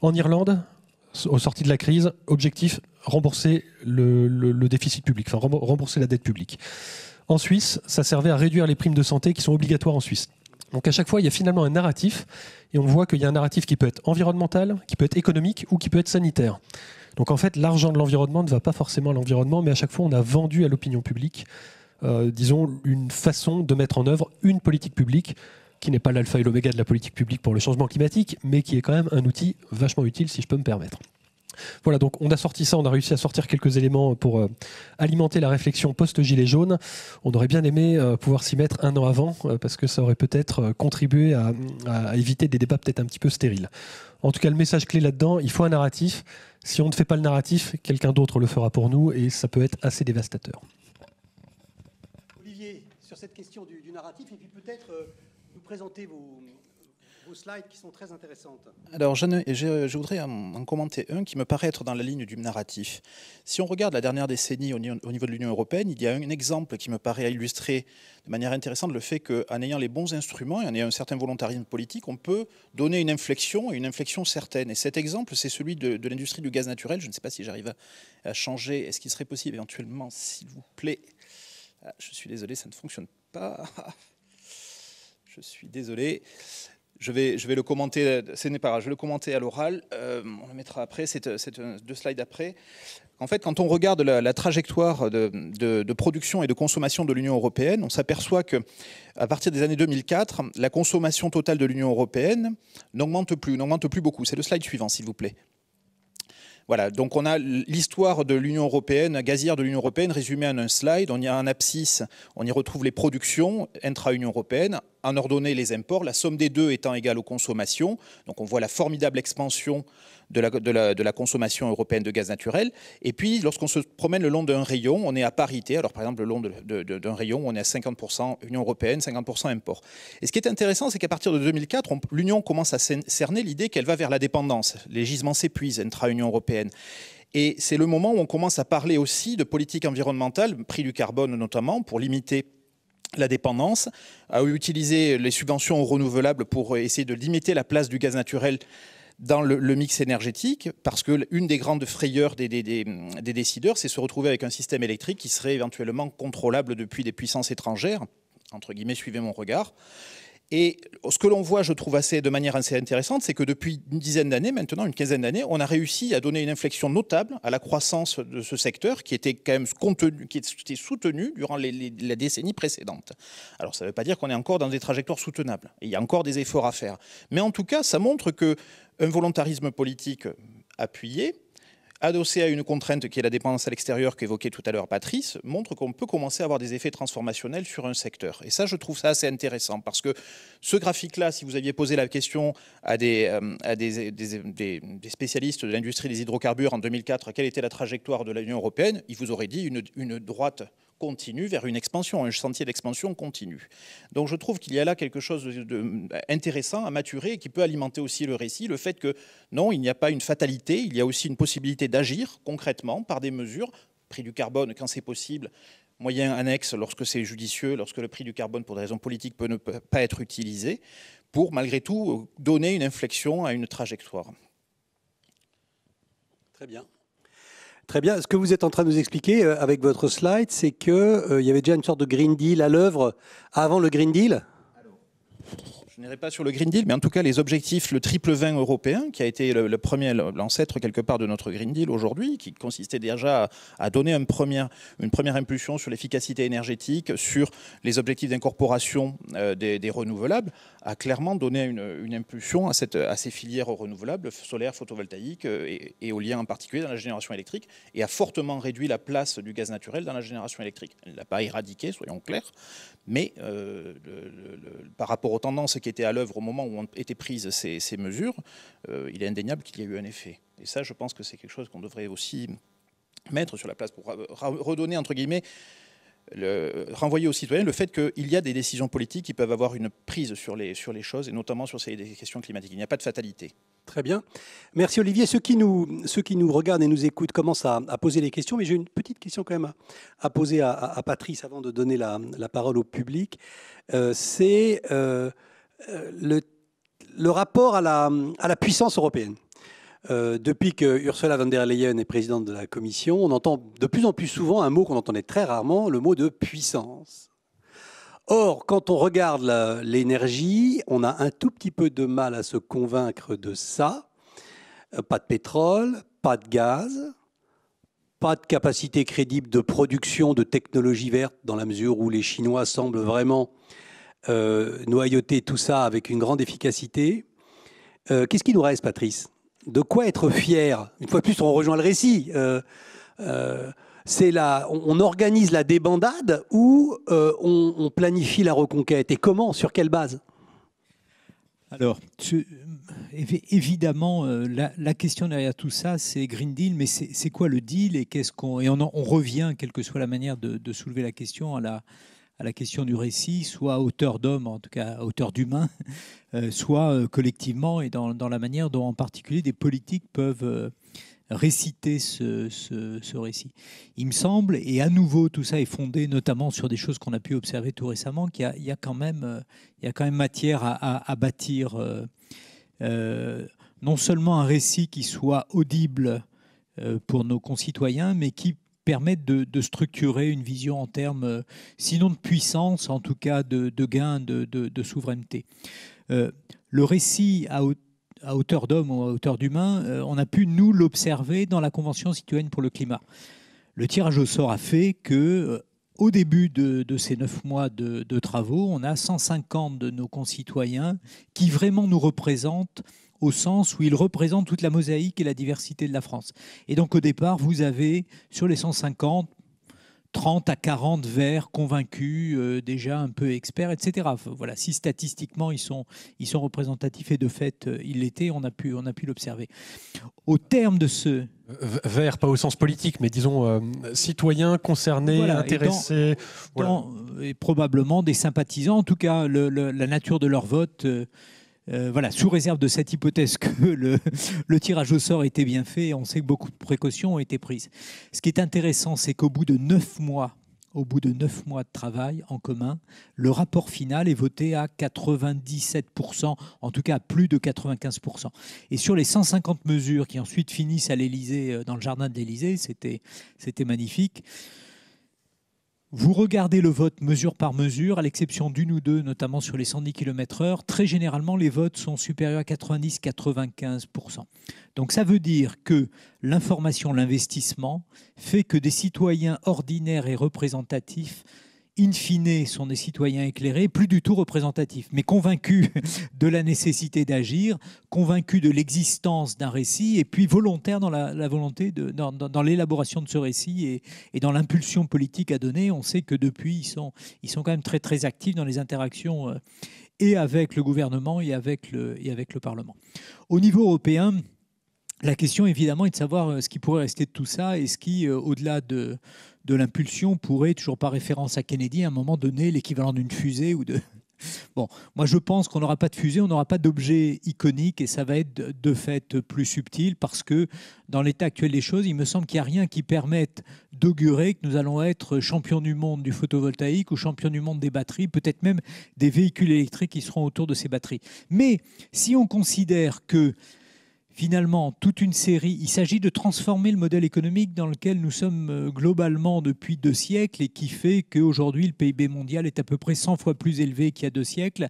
En Irlande, au sorti de la crise, objectif, rembourser le déficit public, enfin rembourser la dette publique. En Suisse, ça servait à réduire les primes de santé qui sont obligatoires en Suisse. Donc à chaque fois, il y a finalement un narratif, et on voit qu'il y a un narratif qui peut être environnemental, qui peut être économique ou qui peut être sanitaire. Donc en fait, l'argent de l'environnement ne va pas forcément à l'environnement, mais à chaque fois, on a vendu à l'opinion publique, disons, une façon de mettre en œuvre une politique publique qui n'est pas l'alpha et l'oméga de la politique publique pour le changement climatique, mais qui est quand même un outil vachement utile, si je peux me permettre. Voilà, donc on a sorti ça, on a réussi à sortir quelques éléments pour alimenter la réflexion post-gilet jaune. On aurait bien aimé pouvoir s'y mettre 1 an avant, parce que ça aurait peut-être contribué à éviter des débats peut-être un petit peu stériles. En tout cas, le message clé là-dedans, il faut un narratif. Si on ne fait pas le narratif, quelqu'un d'autre le fera pour nous, et ça peut être assez dévastateur. Olivier, sur cette question du narratif, et puis peut-être nous présenter vos slides qui sont très intéressantes. Alors, je voudrais en commenter un qui me paraît être dans la ligne du narratif. Si on regarde la dernière décennie au niveau de l'Union européenne, il y a un exemple qui me paraît illustrer de manière intéressante le fait qu'en ayant les bons instruments et en ayant un certain volontarisme politique, on peut donner une inflexion, et une inflexion certaine. Et cet exemple, c'est celui de l'industrie du gaz naturel. Je ne sais pas si j'arrive à changer. Est-ce qu'il serait possible éventuellement, s'il vous plaît... je suis désolé, ça ne fonctionne pas. Je suis désolé. Je vais le commenter, ce n'est pas grave, je vais le commenter à l'oral, on le mettra après, c'est 2 slides après. En fait, quand on regarde la trajectoire de production et de consommation de l'Union européenne, on s'aperçoit qu'à partir des années 2004, la consommation totale de l'Union européenne n'augmente plus beaucoup. C'est le slide suivant, s'il vous plaît. Voilà, donc on a l'histoire de l'Union européenne, gazière de l'Union européenne, résumée en un slide. On y a un abscisse, on y retrouve les productions intra-Union européenne, en ordonnée les imports, la somme des deux étant égale aux consommations. Donc on voit la formidable expansion de la consommation européenne de gaz naturel. Et puis, lorsqu'on se promène le long d'un rayon, on est à parité. Alors, par exemple, le long d'un rayon, on est à 50% Union européenne, 50% import. Et ce qui est intéressant, c'est qu'à partir de 2004, l'Union commence à cerner l'idée qu'elle va vers la dépendance. Les gisements s'épuisent intra-Union européenne. Et c'est le moment où on commence à parler aussi de politique environnementale, prix du carbone notamment, pour limiter la dépendance, à utiliser les subventions aux renouvelables pour essayer de limiter la place du gaz naturel dans le mix énergétique, parce qu'une des grandes frayeurs des décideurs, c'est se retrouver avec un système électrique qui serait éventuellement contrôlable depuis des puissances étrangères, entre guillemets, suivez mon regard. Et ce que l'on voit, je trouve, de manière assez intéressante, c'est que depuis une dizaine d'années, maintenant une quinzaine d'années, on a réussi à donner une inflexion notable à la croissance de ce secteur qui était quand même qui était soutenu durant la décennie précédente. Alors ça ne veut pas dire qu'on est encore dans des trajectoires soutenables. Il y a encore des efforts à faire. Mais en tout cas, ça montre qu'un volontarisme politique appuyé, adossé à une contrainte qui est la dépendance à l'extérieur qu'évoquait tout à l'heure Patrice, montre qu'on peut commencer à avoir des effets transformationnels sur un secteur. Et ça, je trouve ça assez intéressant, parce que ce graphique-là, si vous aviez posé la question à des spécialistes de l'industrie des hydrocarbures en 2004, quelle était la trajectoire de l'Union européenne, ils vous auraient dit une droite continue vers une expansion, un sentier d'expansion continue. Donc je trouve qu'il y a là quelque chose d'intéressant à maturer et qui peut alimenter aussi le récit, le fait que non, il n'y a pas une fatalité, il y a aussi une possibilité d'agir concrètement par des mesures, prix du carbone quand c'est possible, moyens annexes lorsque c'est judicieux, lorsque le prix du carbone pour des raisons politiques peut ne pas être utilisé, pour malgré tout donner une inflexion à une trajectoire. Très bien. Très bien. Ce que vous êtes en train de nous expliquer avec votre slide, c'est qu'il y avait déjà une sorte de Green Deal à l'œuvre avant le Green Deal. Je n'irai pas sur le Green Deal, mais en tout cas, les objectifs, le triple 20 européen, qui a été le premier, l'ancêtre quelque part de notre Green Deal aujourd'hui, qui consistait déjà à donner une première impulsion sur l'efficacité énergétique, sur les objectifs d'incorporation des renouvelables, a clairement donné une impulsion à ces filières renouvelables, solaires, photovoltaïques et éoliens en particulier dans la génération électrique, et a fortement réduit la place du gaz naturel dans la génération électrique. Elle ne l'a pas éradiqué, soyons clairs, mais par rapport aux tendances qui étaient à l'œuvre au moment où ont été prises ces mesures, il est indéniable qu'il y a eu un effet. Et ça, je pense que c'est quelque chose qu'on devrait aussi mettre sur la place pour redonner, entre guillemets, renvoyer aux citoyens le fait qu'il y a des décisions politiques qui peuvent avoir une prise sur les choses, et notamment sur ces questions climatiques. Il n'y a pas de fatalité. Très bien. Merci Olivier. Ceux qui nous regardent et nous écoutent commencent à poser les questions, mais j'ai une petite question quand même à poser à Patrice avant de donner la parole au public. C'est le rapport à la puissance européenne. Depuis que Ursula von der Leyen est présidente de la Commission, on entend de plus en plus souvent un mot qu'on entendait très rarement, le mot de puissance. Or, quand on regarde l'énergie, on a un tout petit peu de mal à se convaincre de ça. Pas de pétrole, pas de gaz, pas de capacité crédible de production de technologies vertes, dans la mesure où les Chinois semblent vraiment noyauter tout ça avec une grande efficacité. Qu'est-ce qui nous reste, Patrice ? De quoi être fier ? Une fois de plus, on rejoint le récit. On organise la débandade ou on planifie la reconquête ? Et comment ? Sur quelle base ? Alors, évidemment, la question derrière tout ça, c'est Green Deal, mais c'est quoi le deal et on revient, quelle que soit la manière de soulever la question, à la question du récit, soit à hauteur d'homme, en tout cas à hauteur d'humain, soit collectivement et dans la manière dont en particulier des politiques peuvent réciter ce récit. Il me semble, et à nouveau tout ça est fondé notamment sur des choses qu'on a pu observer tout récemment, qu'il y a quand même matière à bâtir non seulement un récit qui soit audible pour nos concitoyens, mais qui permettent de structurer une vision en termes, sinon de puissance, en tout cas de gain de souveraineté. Le récit à hauteur d'homme ou à hauteur d'humain, on a pu, nous, l'observer dans la Convention citoyenne pour le climat. Le tirage au sort a fait que, au début de ces 9 mois de travaux, on a 150 de nos concitoyens qui vraiment nous représentent au sens où ils représentent toute la mosaïque et la diversité de la France. Et donc au départ, vous avez sur les 150, 30 à 40 verts convaincus, déjà un peu experts, etc. Voilà, si statistiquement ils sont représentatifs, et de fait ils l'étaient, on a pu l'observer. Au terme de ce... Verts, pas au sens politique, mais disons citoyens concernés, voilà, intéressés. Et probablement des sympathisants, en tout cas la nature de leur vote... voilà, sous réserve de cette hypothèse que le tirage au sort était bien fait, on sait que beaucoup de précautions ont été prises. Ce qui est intéressant, c'est qu'au bout de 9 mois de travail en commun, le rapport final est voté à 97%, en tout cas à plus de 95%. Et sur les 150 mesures qui ensuite finissent à l'Élysée, dans le jardin de l'Élysée, c'était magnifique. Vous regardez le vote mesure par mesure, à l'exception d'une ou deux, notamment sur les 110 km/h. Très généralement, les votes sont supérieurs à 90-95%. Donc ça veut dire que l'information, l'investissement fait que des citoyens ordinaires et représentatifs, in fine, sont des citoyens éclairés, plus du tout représentatifs, mais convaincus de la nécessité d'agir, convaincus de l'existence d'un récit, et puis volontaires dans la volonté, dans l'élaboration de ce récit et dans l'impulsion politique à donner. On sait que depuis, ils sont quand même très, très actifs dans les interactions et avec le gouvernement et avec le Parlement. Au niveau européen, la question, évidemment, est de savoir ce qui pourrait rester de tout ça et ce qui, au-delà de l'impulsion, pourrait, toujours par référence à Kennedy, à un moment donné, l'équivalent d'une fusée ou de... Bon, moi je pense qu'on n'aura pas de fusée, on n'aura pas d'objet iconique et ça va être de fait plus subtil parce que dans l'état actuel des choses, il me semble qu'il n'y a rien qui permette d'augurer que nous allons être champions du monde du photovoltaïque ou champions du monde des batteries, peut-être même des véhicules électriques qui seront autour de ces batteries. Mais si on considère que finalement, toute une série, il s'agit de transformer le modèle économique dans lequel nous sommes globalement depuis 2 siècles et qui fait qu'aujourd'hui, le PIB mondial est à peu près 100 fois plus élevé qu'il y a 2 siècles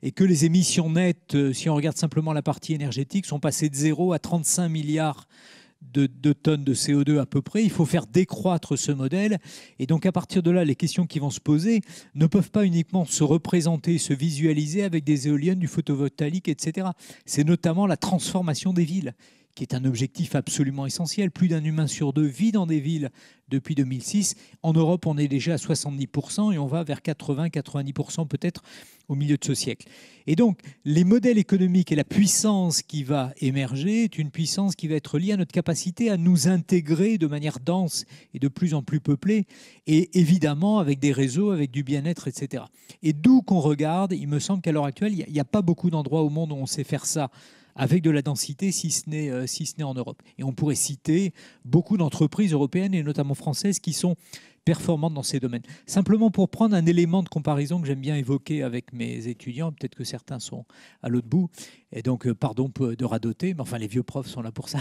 et que les émissions nettes, si on regarde simplement la partie énergétique, sont passées de 0 à 35 milliards de tonnes de CO2 à peu près. Il faut faire décroître ce modèle. Et donc, à partir de là, les questions qui vont se poser ne peuvent pas uniquement se représenter, se visualiser avec des éoliennes, du photovoltaïque, etc. C'est notamment la transformation des villes, qui est un objectif absolument essentiel. Plus d'un humain sur 2 vit dans des villes depuis 2006. En Europe, on est déjà à 70% et on va vers 80-90% peut-être au milieu de ce siècle. Et donc, les modèles économiques et la puissance qui va émerger est une puissance qui va être liée à notre capacité à nous intégrer de manière dense et de plus en plus peuplée, et évidemment avec des réseaux, avec du bien-être, etc. Et d'où qu'on regarde, il me semble qu'à l'heure actuelle, il n'y a pas beaucoup d'endroits au monde où on sait faire ça avec de la densité, si ce n'est en Europe. Et on pourrait citer beaucoup d'entreprises européennes, et notamment françaises, qui sont performantes dans ces domaines. Simplement pour prendre un élément de comparaison que j'aime bien évoquer avec mes étudiants, peut-être que certains sont à l'autre bout, et donc pardon de radoter, mais enfin les vieux profs sont là pour ça.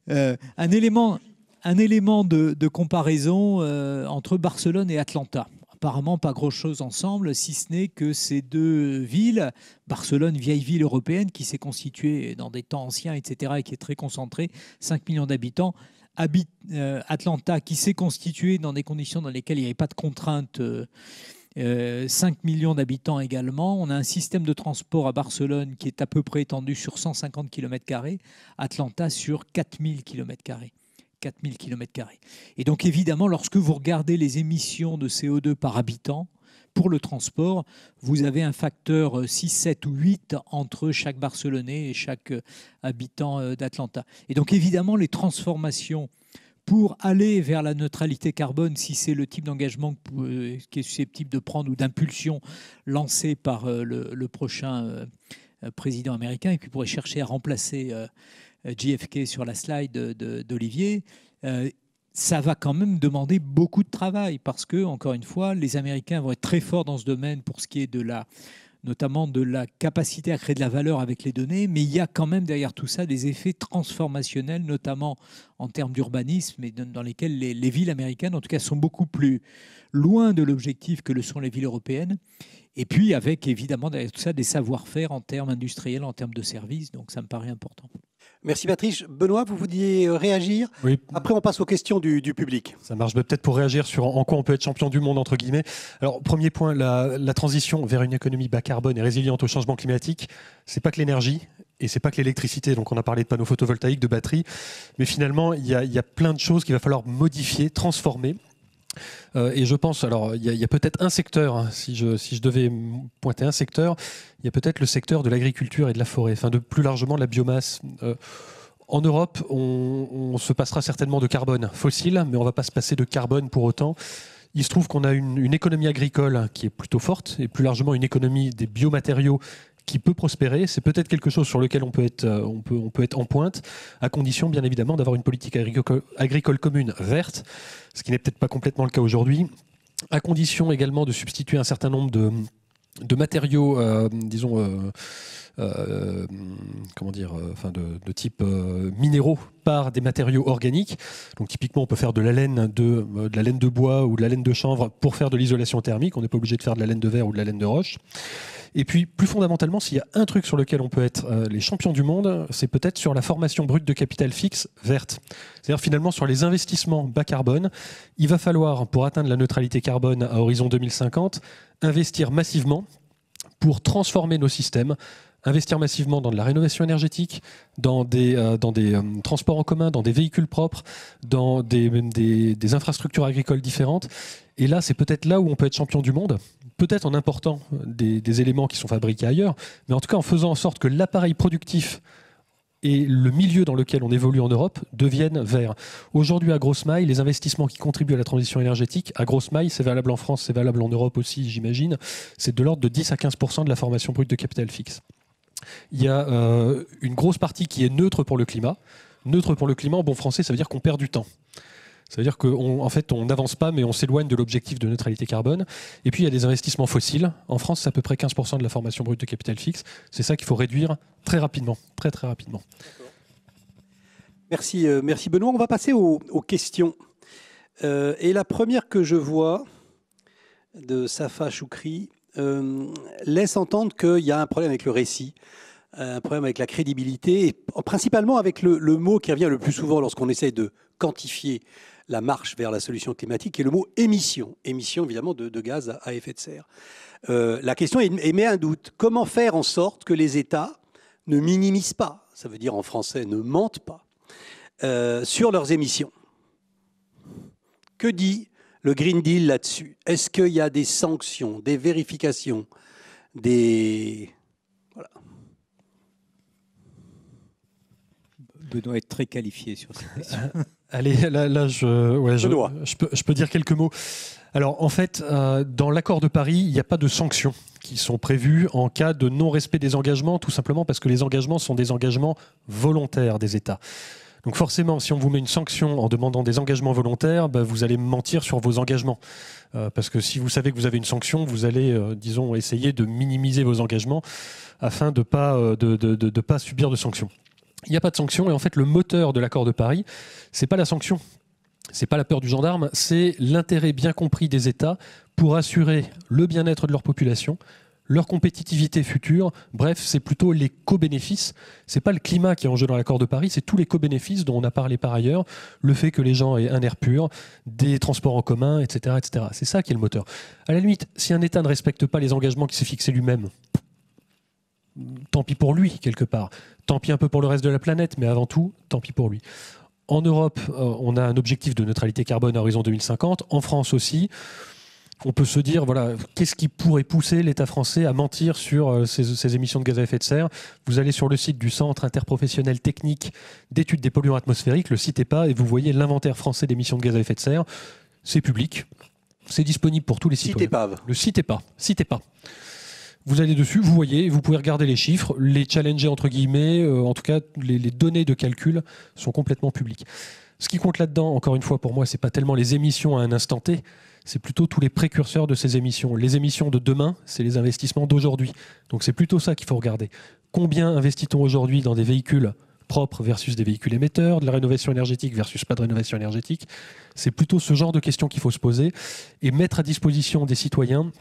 Un élément de comparaison entre Barcelone et Atlanta. Apparemment, pas grand-chose ensemble, si ce n'est que ces 2 villes, Barcelone, vieille ville européenne qui s'est constituée dans des temps anciens, etc., et qui est très concentrée, 5 millions d'habitants. Atlanta, qui s'est constituée dans des conditions dans lesquelles il n'y avait pas de contraintes, 5 millions d'habitants également. On a un système de transport à Barcelone qui est à peu près étendu sur 150 km², Atlanta sur 4000 km². 4000 km². Et donc évidemment, lorsque vous regardez les émissions de CO2 par habitant, pour le transport, vous avez un facteur 6, 7 ou 8 entre chaque Barcelonais et chaque habitant d'Atlanta. Et donc évidemment, les transformations pour aller vers la neutralité carbone, si c'est le type d'engagement qui est susceptible de prendre ou d'impulsion lancée par le prochain président américain et qui pourrait chercher à remplacer JFK sur la slide d'Olivier, ça va quand même demander beaucoup de travail parce que, encore une fois, les Américains vont être très forts dans ce domaine pour ce qui est notamment de la capacité à créer de la valeur avec les données, mais il y a quand même derrière tout ça des effets transformationnels, notamment en termes d'urbanisme, et dans lesquels les villes américaines, en tout cas, sont beaucoup plus loin de l'objectif que le sont les villes européennes. Et puis avec, évidemment, derrière tout ça, des savoir-faire en termes industriels, en termes de services. Donc ça me paraît important. Merci Patrice. Benoît, vous vouliez réagir? Oui. Après, on passe aux questions du public. Ça marche peut-être pour réagir sur en quoi on peut être champion du monde, entre guillemets. Alors, premier point, la transition vers une économie bas carbone et résiliente au changement climatique, c'est pas que l'énergie et c'est pas que l'électricité. Donc, on a parlé de panneaux photovoltaïques, de batteries, mais finalement, il y a plein de choses qu'il va falloir modifier, transformer. Et je pense, alors il y a peut-être un secteur, hein, si je devais pointer un secteur, il y a peut-être le secteur de l'agriculture et de la forêt, enfin plus largement de la biomasse. En Europe, on se passera certainement de carbone fossile, mais on ne va pas se passer de carbone pour autant. Il se trouve qu'on a une économie agricole qui est plutôt forte, et plus largement une économie des biomatériaux qui peut prospérer. C'est peut-être quelque chose sur lequel on peut être en pointe, à condition bien évidemment d'avoir une politique agricole commune verte, ce qui n'est peut-être pas complètement le cas aujourd'hui, à condition également de substituer un certain nombre de matériaux, de type minéraux par des matériaux organiques. Donc typiquement, on peut faire de la laine de bois ou de la laine de chanvre pour faire de l'isolation thermique. On n'est pas obligé de faire de la laine de verre ou de la laine de roche. Et puis, plus fondamentalement, s'il y a un truc sur lequel on peut être les champions du monde, c'est peut-être sur la formation brute de capital fixe verte. C'est-à-dire finalement sur les investissements bas carbone. Il va falloir, pour atteindre la neutralité carbone à horizon 2050, investir massivement pour transformer nos systèmes, investir massivement dans de la rénovation énergétique, dans des transports en commun, dans des véhicules propres, dans des infrastructures agricoles différentes. Et là, c'est peut-être là où on peut être champion du monde, peut-être en important des éléments qui sont fabriqués ailleurs, mais en tout cas en faisant en sorte que l'appareil productif et le milieu dans lequel on évolue en Europe deviennent verts. Aujourd'hui, à grosse maille, les investissements qui contribuent à la transition énergétique, à grosse maille, c'est valable en France, c'est valable en Europe aussi, j'imagine, c'est de l'ordre de 10 à 15% de la formation brute de capital fixe. Il y a une grosse partie qui est neutre pour le climat. Neutre pour le climat, en bon français, ça veut dire qu'on perd du temps. Ça veut dire qu'en fait, on n'avance pas, mais on s'éloigne de l'objectif de neutralité carbone. Et puis, il y a des investissements fossiles. En France, c'est à peu près 15% de la formation brute de capital fixe. C'est ça qu'il faut réduire très rapidement, très très rapidement. Merci Benoît. On va passer aux questions. Et la première que je vois, de Safa Choukri, laisse entendre qu'il y a un problème avec le récit, un problème avec la crédibilité, et principalement avec le mot qui revient le plus souvent lorsqu'on essaie de quantifier la marche vers la solution climatique, qui est le mot émission. Émission, évidemment, de gaz à effet de serre. La question émet un doute. Comment faire en sorte que les États ne minimisent pas, ça veut dire en français ne mentent pas, sur leurs émissions? Que dit le Green Deal là-dessus? Est-ce qu'il y a des sanctions, des vérifications, Voilà. Benoît est très qualifié sur cette question. Allez, là je peux dire quelques mots. Alors, en fait, dans l'accord de Paris, il n'y a pas de sanctions qui sont prévues en cas de non-respect des engagements, tout simplement parce que les engagements sont des engagements volontaires des États. Donc forcément, si on vous met une sanction en demandant des engagements volontaires, vous allez mentir sur vos engagements. Parce que si vous savez que vous avez une sanction, vous allez, disons, essayer de minimiser vos engagements afin de ne pas subir de sanctions. Il n'y a pas de sanction et en fait, le moteur de l'accord de Paris, ce n'est pas la sanction. Ce n'est pas la peur du gendarme, c'est l'intérêt bien compris des États pour assurer le bien-être de leur population, leur compétitivité future. Bref, c'est plutôt les co-bénéfices. Ce n'est pas le climat qui est en jeu dans l'accord de Paris, c'est tous les co-bénéfices dont on a parlé par ailleurs, le fait que les gens aient un air pur, des transports en commun, etc., etc. C'est ça qui est le moteur. À la limite, si un État ne respecte pas les engagements qu'il s'est fixés lui-même, tant pis pour lui, quelque part. Tant pis un peu pour le reste de la planète, mais avant tout, tant pis pour lui. En Europe, on a un objectif de neutralité carbone à horizon 2050. En France aussi, on peut se dire, voilà, qu'est-ce qui pourrait pousser l'État français à mentir sur ses émissions de gaz à effet de serre? Vous allez sur le site du Centre interprofessionnel technique d'études des polluants atmosphériques, le CITEPA, et vous voyez l'inventaire français d'émissions de gaz à effet de serre. C'est public, c'est disponible pour tous les citoyens. Le CITEPA. Vous allez dessus, vous voyez, vous pouvez regarder les chiffres, les challenger entre guillemets, en tout cas les données de calcul sont complètement publiques. Ce qui compte là-dedans, encore une fois pour moi, c'est pas tellement les émissions à un instant T, c'est plutôt tous les précurseurs de ces émissions. Les émissions de demain, c'est les investissements d'aujourd'hui. Donc c'est plutôt ça qu'il faut regarder. Combien investit-on aujourd'hui dans des véhicules propres versus des véhicules émetteurs, de la rénovation énergétique versus pas de rénovation énergétique? C'est plutôt ce genre de questions qu'il faut se poser et mettre à disposition des citoyens,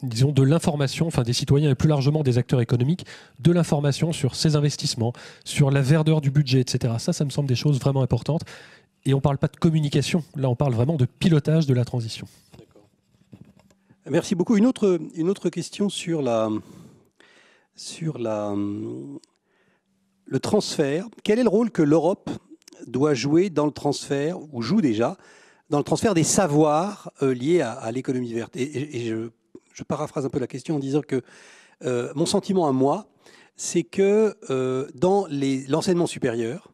disons, de l'information, enfin des citoyens et plus largement des acteurs économiques, de l'information sur ces investissements, sur la verdeur du budget, etc. Ça me semble des choses vraiment importantes. Et on ne parle pas de communication, là on parle vraiment de pilotage de la transition. Merci beaucoup. Une autre question sur le transfert. Quel est le rôle que l'Europe doit jouer dans le transfert, ou joue déjà, dans le transfert des savoirs liés à l'économie verte? Et je paraphrase un peu la question en disant que mon sentiment à moi, c'est que dans l'enseignement supérieur,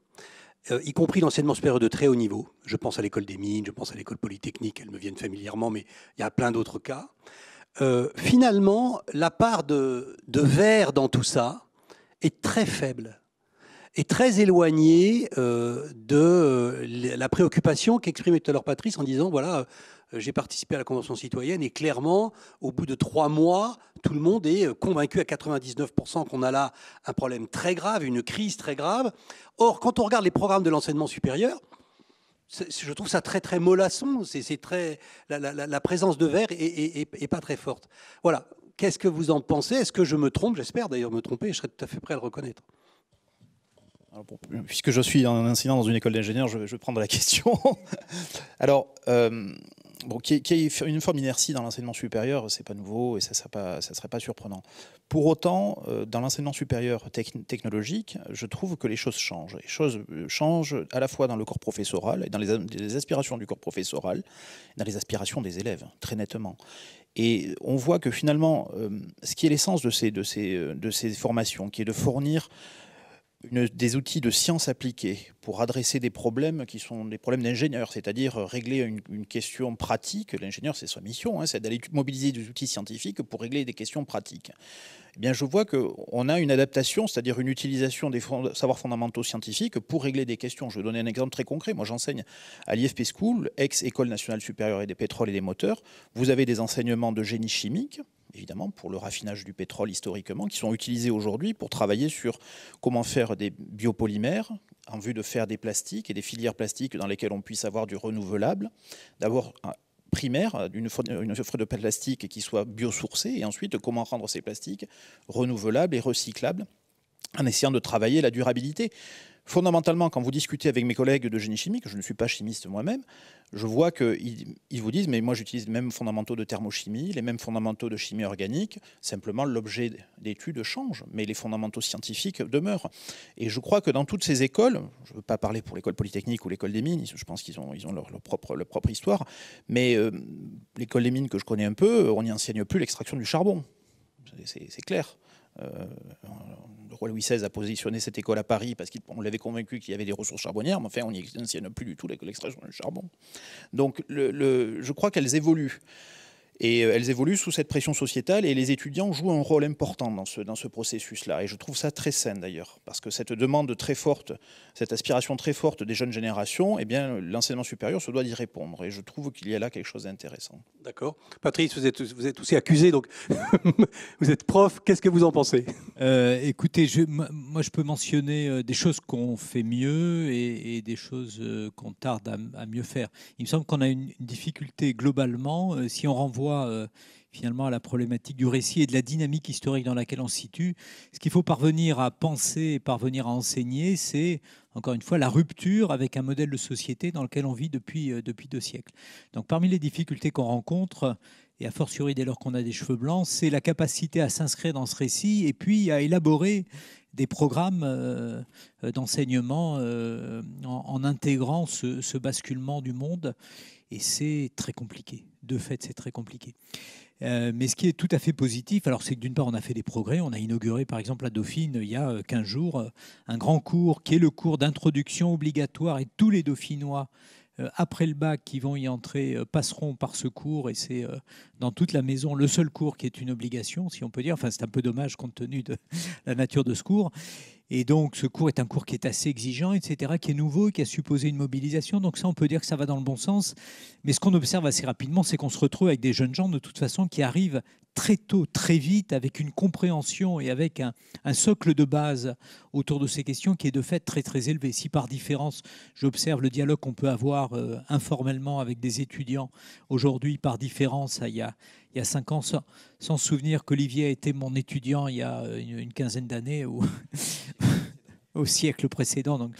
y compris l'enseignement supérieur de très haut niveau, je pense à l'école des mines, je pense à l'école polytechnique, elles me viennent familièrement, mais il y a plein d'autres cas. Finalement, la part de vert dans tout ça est très faible et très éloignée de la préoccupation qu'exprimait tout à l'heure Patrice en disant, voilà, j'ai participé à la Convention citoyenne et clairement, au bout de 3 mois, tout le monde est convaincu à 99% qu'on a là un problème très grave, une crise très grave. Or, quand on regarde les programmes de l'enseignement supérieur, je trouve ça très, très mollasson. La présence de verre est pas très forte. Voilà. Qu'est-ce que vous en pensez? Est-ce que je me trompe? J'espère d'ailleurs me tromper. Je serais tout à fait prêt à le reconnaître. Alors bon, puisque je suis un enseignant dans une école d'ingénieurs, je vais prendre la question. Alors, qu'il y ait une forme d'inertie dans l'enseignement supérieur, c'est pas nouveau et ça serait pas surprenant. Pour autant, dans l'enseignement supérieur technologique, je trouve que les choses changent. Les choses changent à la fois dans le corps professoral et dans les aspirations du corps professoral, dans les aspirations des élèves, très nettement. Et on voit que finalement, ce qui est l'essence de ces formations, qui est de fournir des outils de sciences appliquées pour adresser des problèmes qui sont des problèmes d'ingénieur, c'est-à-dire régler une question pratique. L'ingénieur, c'est sa mission, c'est d'aller mobiliser des outils scientifiques pour régler des questions pratiques. Eh bien, je vois qu'on a une adaptation, c'est-à-dire une utilisation des savoirs fondamentaux scientifiques pour régler des questions. Je vais donner un exemple très concret. Moi, j'enseigne à l'IFP School, ex-École nationale supérieure et des pétroles et des moteurs. Vous avez des enseignements de génie chimique, évidemment, pour le raffinage du pétrole historiquement, qui sont utilisés aujourd'hui pour travailler sur comment faire des biopolymères en vue de faire des plastiques et des filières plastiques dans lesquelles on puisse avoir du renouvelable. D'abord, primaire, une offre de plastique qui soit biosourcée, et ensuite comment rendre ces plastiques renouvelables et recyclables en essayant de travailler la durabilité. Fondamentalement, quand vous discutez avec mes collègues de génie chimique, je ne suis pas chimiste moi-même, je vois qu'ils vous disent « mais moi j'utilise les mêmes fondamentaux de thermochimie, les mêmes fondamentaux de chimie organique, simplement l'objet d'étude change, mais les fondamentaux scientifiques demeurent ». Et je crois que dans toutes ces écoles, je ne veux pas parler pour l'école polytechnique ou l'école des mines, je pense qu'ils ont leur propre histoire, mais l'école des mines que je connais un peu, on n'y enseigne plus l'extraction du charbon, c'est clair. Le roi Louis XVI a positionné cette école à Paris parce qu'on l'avait convaincu qu'il y avait des ressources charbonnières, mais enfin on n'y enseigne plus du tout l'extraction du charbon. Donc je crois qu'elles évoluent. Et elles évoluent sous cette pression sociétale et les étudiants jouent un rôle important dans ce processus-là. Et je trouve ça très sain d'ailleurs, parce que cette demande très forte, cette aspiration très forte des jeunes générations, eh bien, l'enseignement supérieur se doit d'y répondre. Et je trouve qu'il y a là quelque chose d'intéressant. D'accord. Patrice, vous êtes aussi accusé, donc vous êtes prof. Qu'est-ce que vous en pensez? Écoutez, moi je peux mentionner des choses qu'on fait mieux et des choses qu'on tarde à mieux faire. Il me semble qu'on a une difficulté globalement, si on renvoie finalement à la problématique du récit et de la dynamique historique dans laquelle on se situe. Ce qu'il faut parvenir à penser et parvenir à enseigner, c'est, encore une fois, la rupture avec un modèle de société dans lequel on vit depuis 2 siècles. Donc parmi les difficultés qu'on rencontre, et a fortiori dès lors qu'on a des cheveux blancs, c'est la capacité à s'inscrire dans ce récit et puis à élaborer des programmes d'enseignement en intégrant ce basculement du monde. Et c'est très compliqué. De fait, c'est très compliqué. Mais ce qui est tout à fait positif, alors c'est que d'une part, on a fait des progrès. On a inauguré, par exemple, à Dauphine, il y a 15 jours, un grand cours qui est le cours d'introduction obligatoire. Et tous les Dauphinois, après le bac, qui vont y entrer, passeront par ce cours. Et c'est dans toute la maison le seul cours qui est une obligation, si on peut dire. Enfin, c'est un peu dommage compte tenu de la nature de ce cours. Et donc, ce cours est un cours qui est assez exigeant, etc., qui est nouveau, qui a supposé une mobilisation. Donc ça, on peut dire que ça va dans le bon sens. Mais ce qu'on observe assez rapidement, c'est qu'on se retrouve avec des jeunes gens, de toute façon, qui arrivent très tôt, très vite, avec une compréhension et avec un socle de base autour de ces questions qui est de fait très, très élevé. Si par différence, j'observe le dialogue qu'on peut avoir informellement avec des étudiants aujourd'hui, par différence, il y a 5 ans, sans se souvenir qu'Olivier a été mon étudiant il y a une quinzaine d'années au siècle précédent. Donc,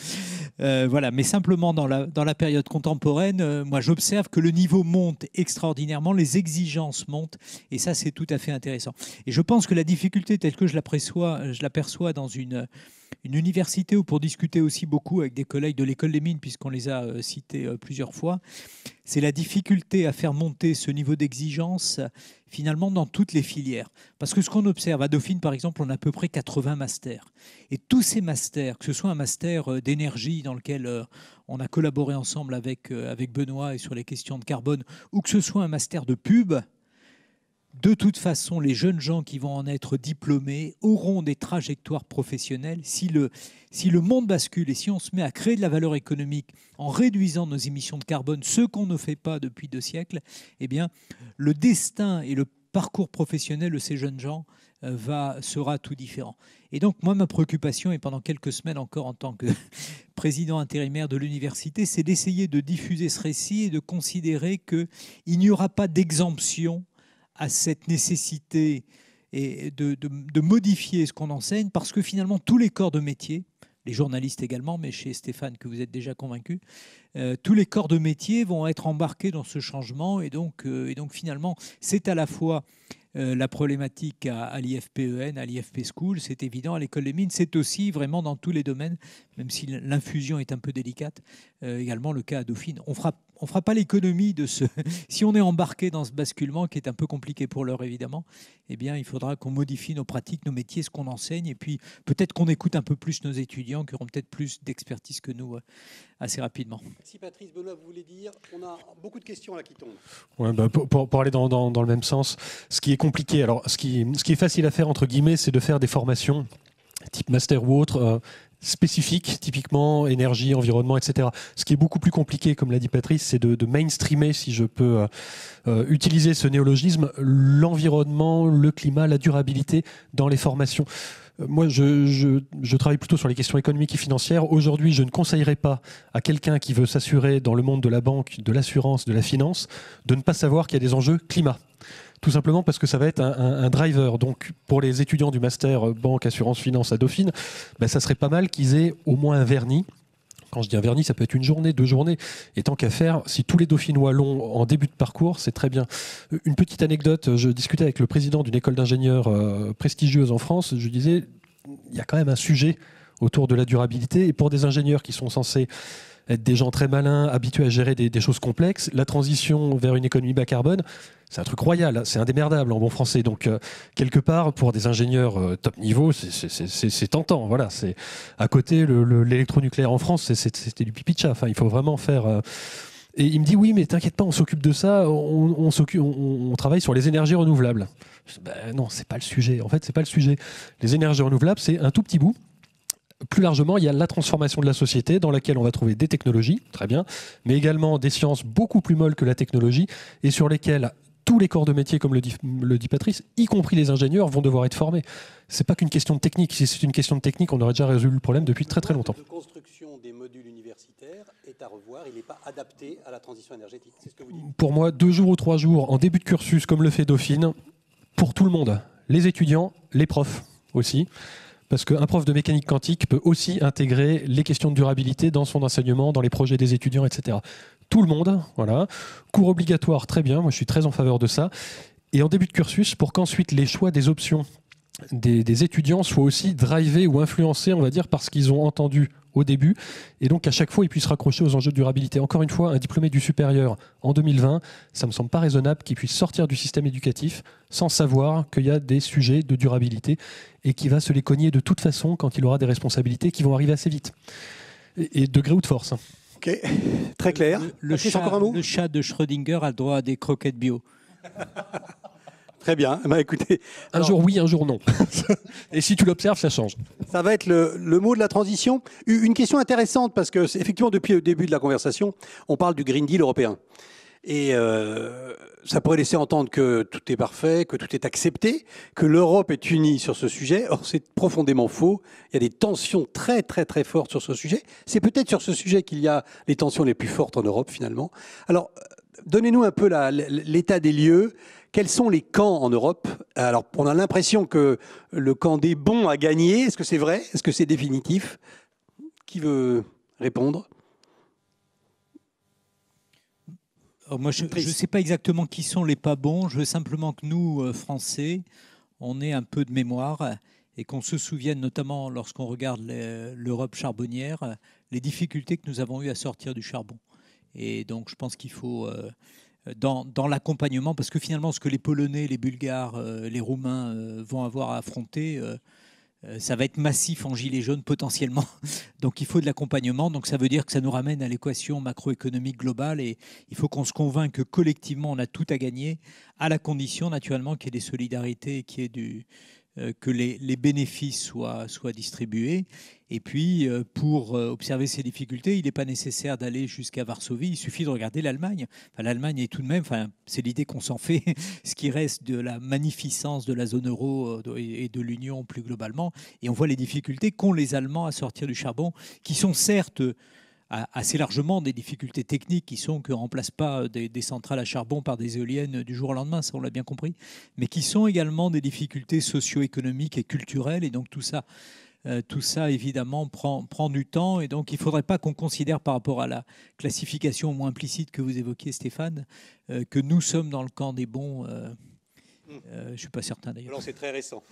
voilà. Mais simplement dans la période contemporaine, moi j'observe que le niveau monte extraordinairement, les exigences montent, et ça c'est tout à fait intéressant. Et je pense que la difficulté telle que je l'aperçois dans une université, où pour discuter aussi beaucoup avec des collègues de l'école des mines, puisqu'on les a cités plusieurs fois, c'est la difficulté à faire monter ce niveau d'exigence finalement dans toutes les filières. Parce que ce qu'on observe à Dauphine, par exemple, on a à peu près 80 masters. Et tous ces masters, que ce soit un master d'énergie dans lequel on a collaboré ensemble avec Benoît et sur les questions de carbone, ou que ce soit un master de pub, de toute façon, les jeunes gens qui vont en être diplômés auront des trajectoires professionnelles. Si le monde bascule et si on se met à créer de la valeur économique en réduisant nos émissions de carbone, ce qu'on ne fait pas depuis 2 siècles, eh bien, le destin et le parcours professionnel de ces jeunes gens sera tout différent. Et donc, moi, ma préoccupation, et pendant quelques semaines encore en tant que président intérimaire de l'université, c'est d'essayer de diffuser ce récit et de considérer qu'il n'y aura pas d'exemption à cette nécessité et de modifier ce qu'on enseigne, parce que finalement, tous les corps de métier, les journalistes également, mais chez Stéphane, que vous êtes déjà convaincu, tous les corps de métier vont être embarqués dans ce changement. Et donc finalement, c'est à la fois la problématique à l'IFPEN, à l'IFP School, c'est évident, à l'école des mines, c'est aussi vraiment dans tous les domaines, même si l'infusion est un peu délicate, également le cas à Dauphine. On fera pas l'économie de ce... Si on est embarqué dans ce basculement, qui est un peu compliqué pour l'heure évidemment, eh bien il faudra qu'on modifie nos pratiques, nos métiers, ce qu'on enseigne, et puis peut-être qu'on écoute un peu plus nos étudiants, qui auront peut-être plus d'expertise que nous assez rapidement. Si Patrice Benoît, vous voulez dire, on a beaucoup de questions là qui tombent. Ouais, pour aller dans le même sens, ce qui est compliqué, alors ce qui est facile à faire entre guillemets, c'est de faire des formations type master ou autre, spécifiques, typiquement énergie, environnement, etc. Ce qui est beaucoup plus compliqué, comme l'a dit Patrice, c'est de mainstreamer, si je peux utiliser ce néologisme, l'environnement, le climat, la durabilité dans les formations. Moi, je travaille plutôt sur les questions économiques et financières. Aujourd'hui, je ne conseillerais pas à quelqu'un qui veut s'assurer dans le monde de la banque, de l'assurance, de la finance, de ne pas savoir qu'il y a des enjeux climat. Tout simplement parce que ça va être un driver. Donc, pour les étudiants du master banque, assurance, finance à Dauphine, ça serait pas mal qu'ils aient au moins un vernis. Quand je dis un vernis, ça peut être une journée, 2 journées. Et tant qu'à faire, si tous les Dauphinois l'ont en début de parcours, c'est très bien. Une petite anecdote, je discutais avec le président d'une école d'ingénieurs prestigieuse en France. Je disais, il y a quand même un sujet autour de la durabilité. Et pour des ingénieurs qui sont censés être des gens très malins, habitués à gérer des choses complexes, la transition vers une économie bas carbone, c'est un truc royal, c'est indémerdable en bon français. Donc, quelque part, pour des ingénieurs top niveau, c'est tentant. Voilà, c'est à côté, l'électronucléaire en France, c'était du pipi de chat. Enfin, il faut vraiment faire... Et il me dit, oui, mais t'inquiète pas, on s'occupe de ça, on travaille sur les énergies renouvelables. Je dis, non, c'est pas le sujet. En fait, c'est pas le sujet. Les énergies renouvelables, c'est un tout petit bout. Plus largement, il y a la transformation de la société dans laquelle on va trouver des technologies, très bien, mais également des sciences beaucoup plus molles que la technologie et sur lesquelles tous les corps de métier, comme le dit Patrice, y compris les ingénieurs, vont devoir être formés. C'est pas qu'une question de technique. Si c'est une question de technique, on aurait déjà résolu le problème depuis très très longtemps. La construction des modules universitaires est à revoir. Il n'est pas adapté à la transition énergétique. C'est ce que vous dites. Pour moi, 2 jours ou 3 jours en début de cursus, comme le fait Dauphine, pour tout le monde, les étudiants, les profs aussi. Parce qu'un prof de mécanique quantique peut aussi intégrer les questions de durabilité dans son enseignement, dans les projets des étudiants, etc. Tout le monde, voilà. Cours obligatoire, très bien, moi je suis très en faveur de ça. Et en début de cursus, pour qu'ensuite les choix des options des étudiants soient aussi drivés ou influencés, on va dire, par ce qu'ils ont entendu au début, et donc à chaque fois ils puissent raccrocher aux enjeux de durabilité. Encore une fois, un diplômé du supérieur en 2020, ça me semble pas raisonnable qu'il puisse sortir du système éducatif sans savoir qu'il y a des sujets de durabilité et qu'il va se les cogner de toute façon quand il aura des responsabilités qui vont arriver assez vite, et de gré ou de force. Ok, très clair. Le chat de Schrödinger a le droit à des croquettes bio. Très bien. Écoutez, un jour oui, un jour non. Et si tu l'observes, ça change. Ça va être le mot de la transition. Une question intéressante, parce que effectivement, depuis le début de la conversation, on parle du Green Deal européen. Et ça pourrait laisser entendre que tout est parfait, que tout est accepté, que l'Europe est unie sur ce sujet. Or, c'est profondément faux. Il y a des tensions très, très, très fortes sur ce sujet. C'est peut-être sur ce sujet qu'il y a les tensions les plus fortes en Europe, finalement. Alors, donnez-nous un peu l'état des lieux. Quels sont les camps en Europe? Alors, on a l'impression que le camp des bons a gagné. Est-ce que c'est vrai? Est-ce que c'est définitif? Qui veut répondre? Alors moi, je ne sais pas exactement qui sont les pas bons. Je veux simplement que nous, Français, on ait un peu de mémoire et qu'on se souvienne, notamment lorsqu'on regarde l'Europe charbonnière, les difficultés que nous avons eues à sortir du charbon. Et donc, je pense qu'il faut... dans l'accompagnement, parce que finalement, ce que les Polonais, les Bulgares, les Roumains vont avoir à affronter, ça va être massif en gilets jaunes potentiellement. Donc il faut de l'accompagnement. Donc ça veut dire que ça nous ramène à l'équation macroéconomique globale et il faut qu'on se convainque que collectivement, on a tout à gagner, à la condition naturellement qu'il y ait des solidarités, qu'il y ait que les bénéfices soient distribués. Et puis, pour observer ces difficultés, il n'est pas nécessaire d'aller jusqu'à Varsovie, il suffit de regarder l'Allemagne. Enfin, l'Allemagne est tout de même, c'est l'idée qu'on s'en fait, ce qui reste de la magnificence de la zone euro et de l'Union plus globalement. Et on voit les difficultés qu'ont les Allemands à sortir du charbon, qui sont certes assez largement des difficultés techniques qui sont qu'on ne remplace pas des centrales à charbon par des éoliennes du jour au lendemain, ça on l'a bien compris, mais qui sont également des difficultés socio-économiques et culturelles. Et donc tout ça évidemment prend du temps. Et donc il ne faudrait pas qu'on considère par rapport à la classification au moins implicite que vous évoquiez, Stéphane, que nous sommes dans le camp des bons. Je ne suis pas certain d'ailleurs. Alors c'est très récent.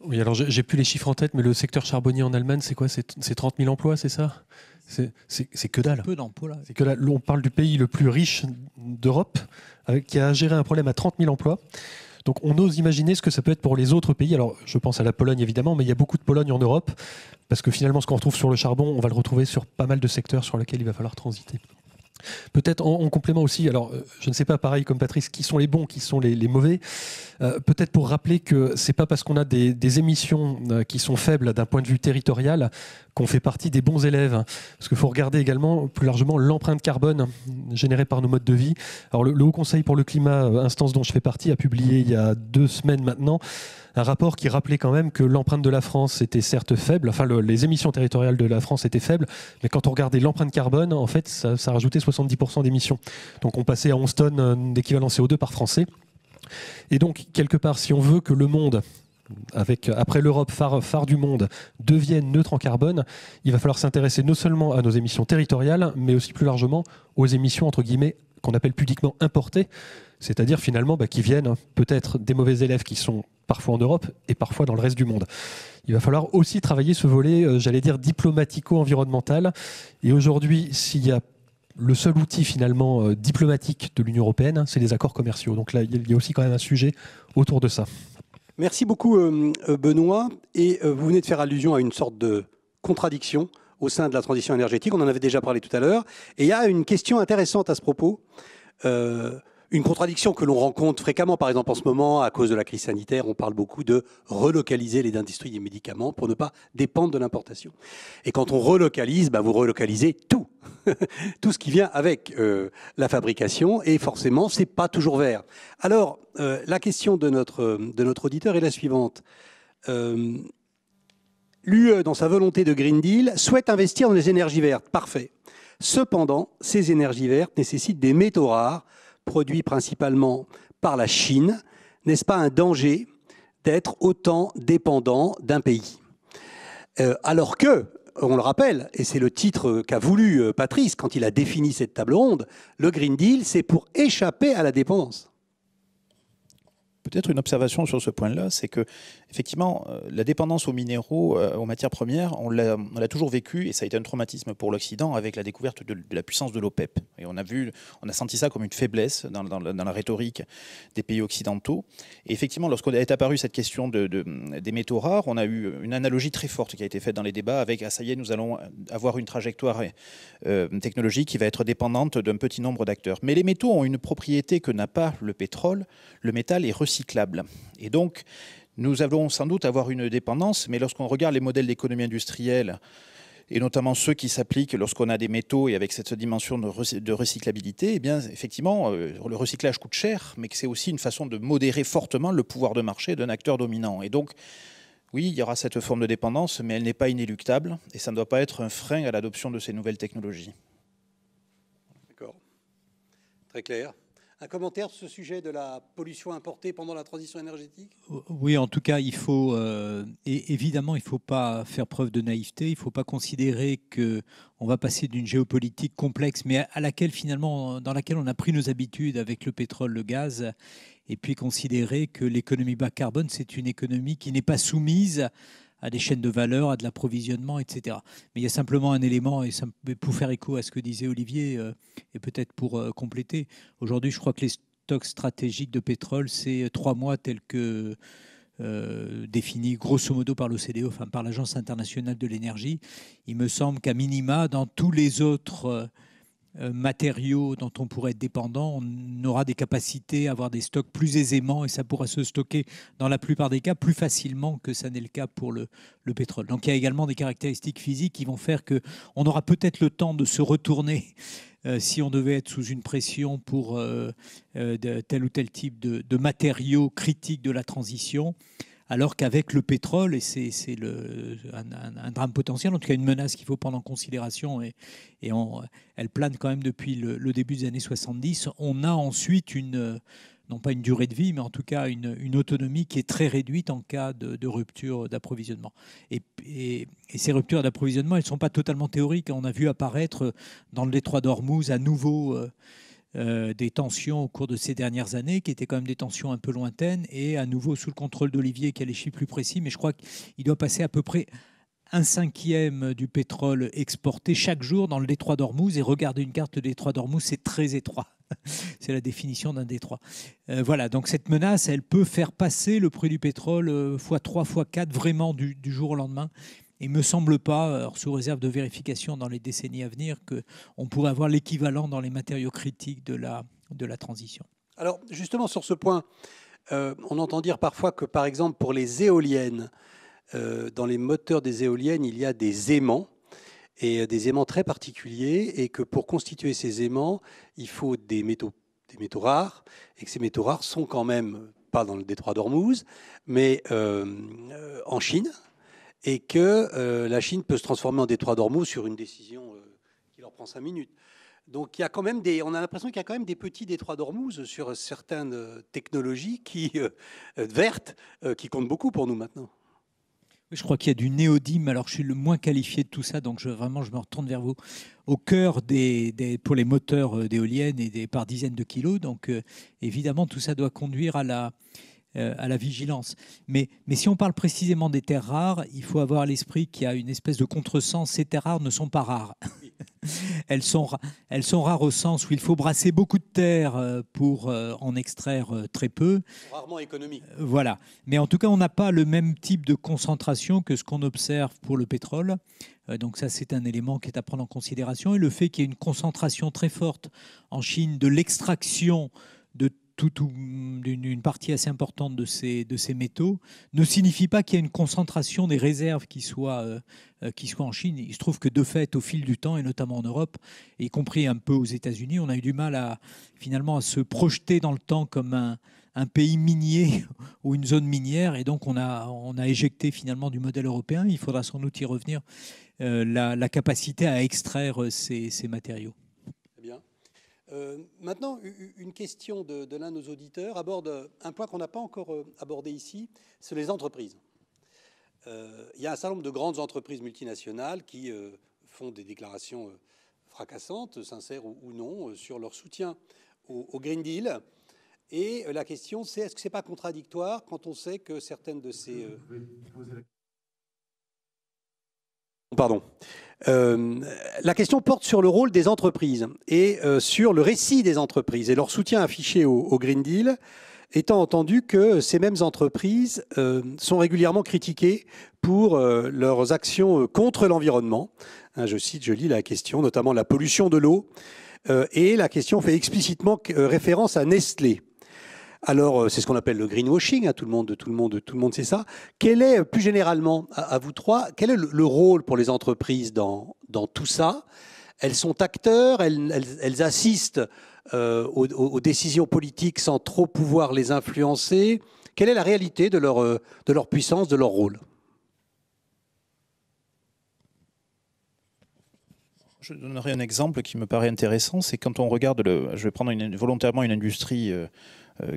Oui, alors j'ai plus les chiffres en tête, mais le secteur charbonnier en Allemagne, c'est quoi? C'est 30 000 emplois, c'est ça? C'est que dalle. Peu d'emplois là. C'est que dalle. On parle du pays le plus riche d'Europe, qui a géré un problème à 30 000 emplois. Donc on ose imaginer ce que ça peut être pour les autres pays. Alors je pense à la Pologne évidemment, mais il y a beaucoup de Pologne en Europe, parce que finalement ce qu'on retrouve sur le charbon, on va le retrouver sur pas mal de secteurs sur lesquels il va falloir transiter. Peut-être en complément aussi, alors je ne sais pas, pareil comme Patrice, qui sont les bons, qui sont les mauvais. Peut-être pour rappeler que c'est pas parce qu'on a des émissions qui sont faibles d'un point de vue territorial qu'on fait partie des bons élèves. Parce qu'il faut regarder également plus largement l'empreinte carbone générée par nos modes de vie. Alors le Haut Conseil pour le climat, instance dont je fais partie, a publié il y a 2 semaines maintenant un rapport qui rappelait quand même que l'empreinte de la France était certes faible, enfin les émissions territoriales de la France étaient faibles, mais quand on regardait l'empreinte carbone, en fait, ça rajoutait 70% d'émissions. Donc on passait à 11 tonnes d'équivalent CO2 par Français. Et donc, quelque part, si on veut que le monde, après l'Europe, phare du monde, devienne neutre en carbone, il va falloir s'intéresser non seulement à nos émissions territoriales, mais aussi plus largement aux émissions, entre guillemets, qu'on appelle pudiquement importées, c'est-à-dire finalement qui viennent peut-être des mauvais élèves qui sont parfois en Europe et parfois dans le reste du monde. Il va falloir aussi travailler ce volet, j'allais dire, diplomatico-environnemental. Et aujourd'hui, s'il y a le seul outil finalement diplomatique de l'Union européenne, c'est les accords commerciaux. Donc là, il y a aussi quand même un sujet autour de ça. Merci beaucoup Benoît. Et vous venez de faire allusion à une sorte de contradiction au sein de la transition énergétique. On en avait déjà parlé tout à l'heure. Et il y a une question intéressante à ce propos. Une contradiction que l'on rencontre fréquemment, par exemple en ce moment, à cause de la crise sanitaire, on parle beaucoup de relocaliser les industries des médicaments pour ne pas dépendre de l'importation. Et quand on relocalise, vous relocalisez tout, tout ce qui vient avec la fabrication, et forcément, c'est pas toujours vert. Alors, la question de notre auditeur est la suivante. L'UE, dans sa volonté de Green Deal, souhaite investir dans les énergies vertes. Parfait. Cependant, ces énergies vertes nécessitent des métaux rares, produits principalement par la Chine. N'est-ce pas un danger d'être autant dépendant d'un pays? Alors que, on le rappelle, et c'est le titre qu'a voulu Patrice quand il a défini cette table ronde, le Green Deal, c'est pour échapper à la dépendance. Peut-être une observation sur ce point-là, c'est que effectivement, la dépendance aux minéraux, aux matières premières, on l'a toujours vécu, et ça a été un traumatisme pour l'Occident avec la découverte de la puissance de l'OPEP. Et on a senti ça comme une faiblesse dans la rhétorique des pays occidentaux. Et effectivement, lorsqu'on est apparu cette question des métaux rares, on a eu une analogie très forte qui a été faite dans les débats avec ça y est, nous allons avoir une trajectoire technologique qui va être dépendante d'un petit nombre d'acteurs. Mais les métaux ont une propriété que n'a pas le pétrole. Le métal est recyclable. Et donc, nous allons sans doute avoir une dépendance, mais lorsqu'on regarde les modèles d'économie industrielle, et notamment ceux qui s'appliquent lorsqu'on a des métaux et avec cette dimension de recyclabilité, eh bien, effectivement, le recyclage coûte cher, mais que c'est aussi une façon de modérer fortement le pouvoir de marché d'un acteur dominant. Et donc, oui, il y aura cette forme de dépendance, mais elle n'est pas inéluctable, et ça ne doit pas être un frein à l'adoption de ces nouvelles technologies. D'accord. Très clair. Un commentaire sur ce sujet de la pollution importée pendant la transition énergétique? Oui, en tout cas, évidemment, il ne faut pas faire preuve de naïveté. Il ne faut pas considérer qu'on va passer d'une géopolitique complexe, mais dans laquelle on a pris nos habitudes avec le pétrole, le gaz, et puis considérer que l'économie bas carbone, c'est une économie qui n'est pas soumise à des chaînes de valeur, à de l'approvisionnement, etc. Mais il y a simplement un élément, et pour faire écho à ce que disait Olivier, et peut-être pour compléter, aujourd'hui, je crois que les stocks stratégiques de pétrole, c'est 3 mois tels que définis grosso modo par l'OCDE, enfin par l'Agence internationale de l'énergie. Il me semble qu'à minima, dans tous les autres matériaux dont on pourrait être dépendant, on aura des capacités à avoir des stocks plus aisément et ça pourra se stocker dans la plupart des cas plus facilement que ça n'est le cas pour le pétrole. Donc il y a également des caractéristiques physiques qui vont faire qu'on aura peut-être le temps de se retourner si on devait être sous une pression pour tel ou tel type de matériaux critiques de la transition. Alors qu'avec le pétrole, et c'est un drame potentiel, en tout cas une menace qu'il faut prendre en considération, elle plane quand même depuis le début des années 70, on a ensuite non pas une durée de vie, mais en tout cas une autonomie qui est très réduite en cas de rupture d'approvisionnement. Et ces ruptures d'approvisionnement, elles ne sont pas totalement théoriques. On a vu apparaître dans le détroit d'Ormuz à nouveau des tensions au cours de ces dernières années, qui étaient quand même des tensions un peu lointaines, et à nouveau sous le contrôle d'Olivier, qui a les chiffres plus précis, mais je crois qu'il doit passer à peu près 1/5 du pétrole exporté chaque jour dans le détroit d'Ormuz. Et regardez une carte, le détroit d'Ormuz, c'est très étroit. C'est la définition d'un détroit. Voilà, donc cette menace, elle peut faire passer le prix du pétrole x3, x4, vraiment du jour au lendemain. Il ne me semble pas, alors sous réserve de vérification dans les décennies à venir, qu'on pourrait avoir l'équivalent dans les matériaux critiques de la transition. Alors justement sur ce point, on entend dire parfois que par exemple pour les éoliennes, dans les moteurs des éoliennes, il y a des aimants, et des aimants très particuliers, et que pour constituer ces aimants, il faut des métaux rares, et que ces métaux rares sont quand même, pas dans le détroit d'Ormuz, mais en Chine, et que la Chine peut se transformer en détroit d'Ormuz sur une décision qui leur prend 5 minutes. Donc il y a quand même on a l'impression qu'il y a quand même des petits détroits d'Ormuz sur certaines technologies vertes qui comptent beaucoup pour nous maintenant. Je crois qu'il y a du néodyme. Alors, je suis le moins qualifié de tout ça, donc je me retourne vers vous. Au cœur pour les moteurs d'éoliennes et par dizaines de kilos. Donc, évidemment, tout ça doit conduire à la vigilance. Mais si on parle précisément des terres rares, il faut avoir à l'esprit qu'il y a une espèce de contresens. Ces terres rares ne sont pas rares. Elles sont rares au sens où il faut brasser beaucoup de terre pour en extraire très peu. Rarement économique. Voilà. Mais en tout cas, on n'a pas le même type de concentration que ce qu'on observe pour le pétrole. Donc ça, c'est un élément qui est à prendre en considération. Et le fait qu'il y ait une concentration très forte en Chine de l'extraction d'une partie assez importante de ces métaux ne signifie pas qu'il y a une concentration des réserves qui soit en Chine. Il se trouve que de fait, au fil du temps, et notamment en Europe, y compris un peu aux États-Unis, on a eu du mal finalement à se projeter dans le temps comme un pays minier ou une zone minière, et donc on a éjecté finalement du modèle européen. Il faudra sans doute y revenir, la capacité à extraire ces matériaux. Très bien. Maintenant, une question de l'un de nos auditeurs aborde un point qu'on n'a pas encore abordé ici, c'est les entreprises. Il y a un certain nombre de grandes entreprises multinationales qui font des déclarations fracassantes, sincères ou non, sur leur soutien au Green Deal. Et la question, c'est est-ce que ce n'est pas contradictoire quand on sait que certaines de ces... Pardon. La question porte sur le rôle des entreprises et sur le récit des entreprises et leur soutien affiché au Green Deal, étant entendu que ces mêmes entreprises sont régulièrement critiquées pour leurs actions contre l'environnement. Je lis la question, notamment la pollution de l'eau, et la question fait explicitement référence à Nestlé. Alors, c'est ce qu'on appelle le greenwashing, tout le monde sait ça. Quel est, plus généralement, à vous trois, quel est le rôle pour les entreprises dans tout ça? Elles sont acteurs, elles assistent aux décisions politiques sans trop pouvoir les influencer. Quelle est la réalité de leur puissance, de leur rôle? Je donnerai un exemple qui me paraît intéressant, c'est quand on regarde, je vais prendre volontairement une industrie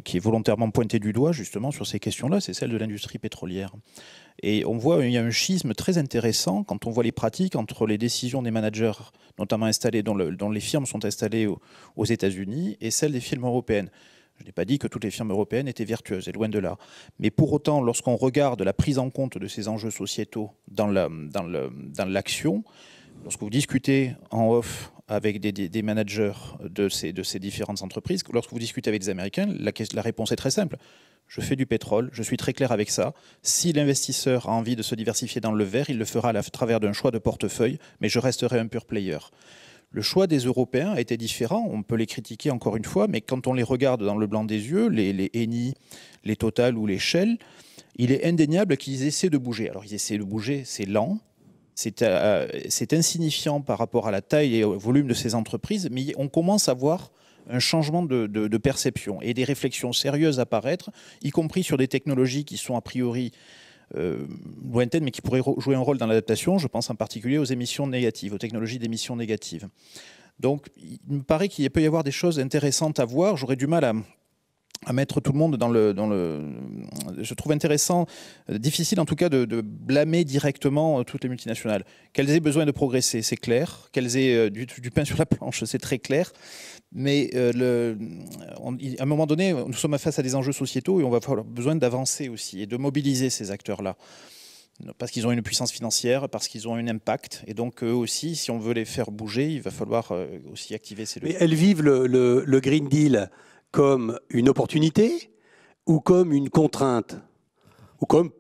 qui est volontairement pointée du doigt justement sur ces questions-là, c'est celle de l'industrie pétrolière. Et on voit il y a un schisme très intéressant quand on voit les pratiques entre les décisions des managers, notamment installés, dont les firmes sont installées aux États-Unis, et celles des firmes européennes. Je n'ai pas dit que toutes les firmes européennes étaient vertueuses, et loin de là. Mais pour autant, lorsqu'on regarde la prise en compte de ces enjeux sociétaux dans l'action, lorsque vous discutez en off avec des managers de ces différentes entreprises, lorsque vous discutez avec des Américains, la réponse est très simple. Je fais du pétrole, je suis très clair avec ça. Si l'investisseur a envie de se diversifier dans le vert, il le fera à travers d'un choix de portefeuille, mais je resterai un pure player. Le choix des Européens a été différent. On peut les critiquer encore une fois, mais quand on les regarde dans le blanc des yeux, les Eni, les Total ou les Shell, il est indéniable qu'ils essaient de bouger. Alors ils essaient de bouger, c'est lent, c'est insignifiant par rapport à la taille et au volume de ces entreprises, mais on commence à voir un changement de perception et des réflexions sérieuses apparaître, y compris sur des technologies qui sont a priori lointaines, mais qui pourraient jouer un rôle dans l'adaptation. Je pense en particulier aux émissions négatives, aux technologies d'émissions négatives. Donc, il me paraît qu'il peut y avoir des choses intéressantes à voir. J'aurais du mal à mettre tout le monde dans le... Je trouve intéressant, difficile en tout cas, de blâmer directement toutes les multinationales. Qu'elles aient besoin de progresser, c'est clair. Qu'elles aient du pain sur la planche, c'est très clair. Mais à un moment donné, nous sommes face à des enjeux sociétaux et on va avoir besoin d'avancer aussi et de mobiliser ces acteurs-là. Parce qu'ils ont une puissance financière, parce qu'ils ont un impact. Et donc, eux aussi, si on veut les faire bouger, il va falloir aussi activer ces leviers. Mais elles vivent le Green Deal comme une opportunité ou comme une contrainte ou comme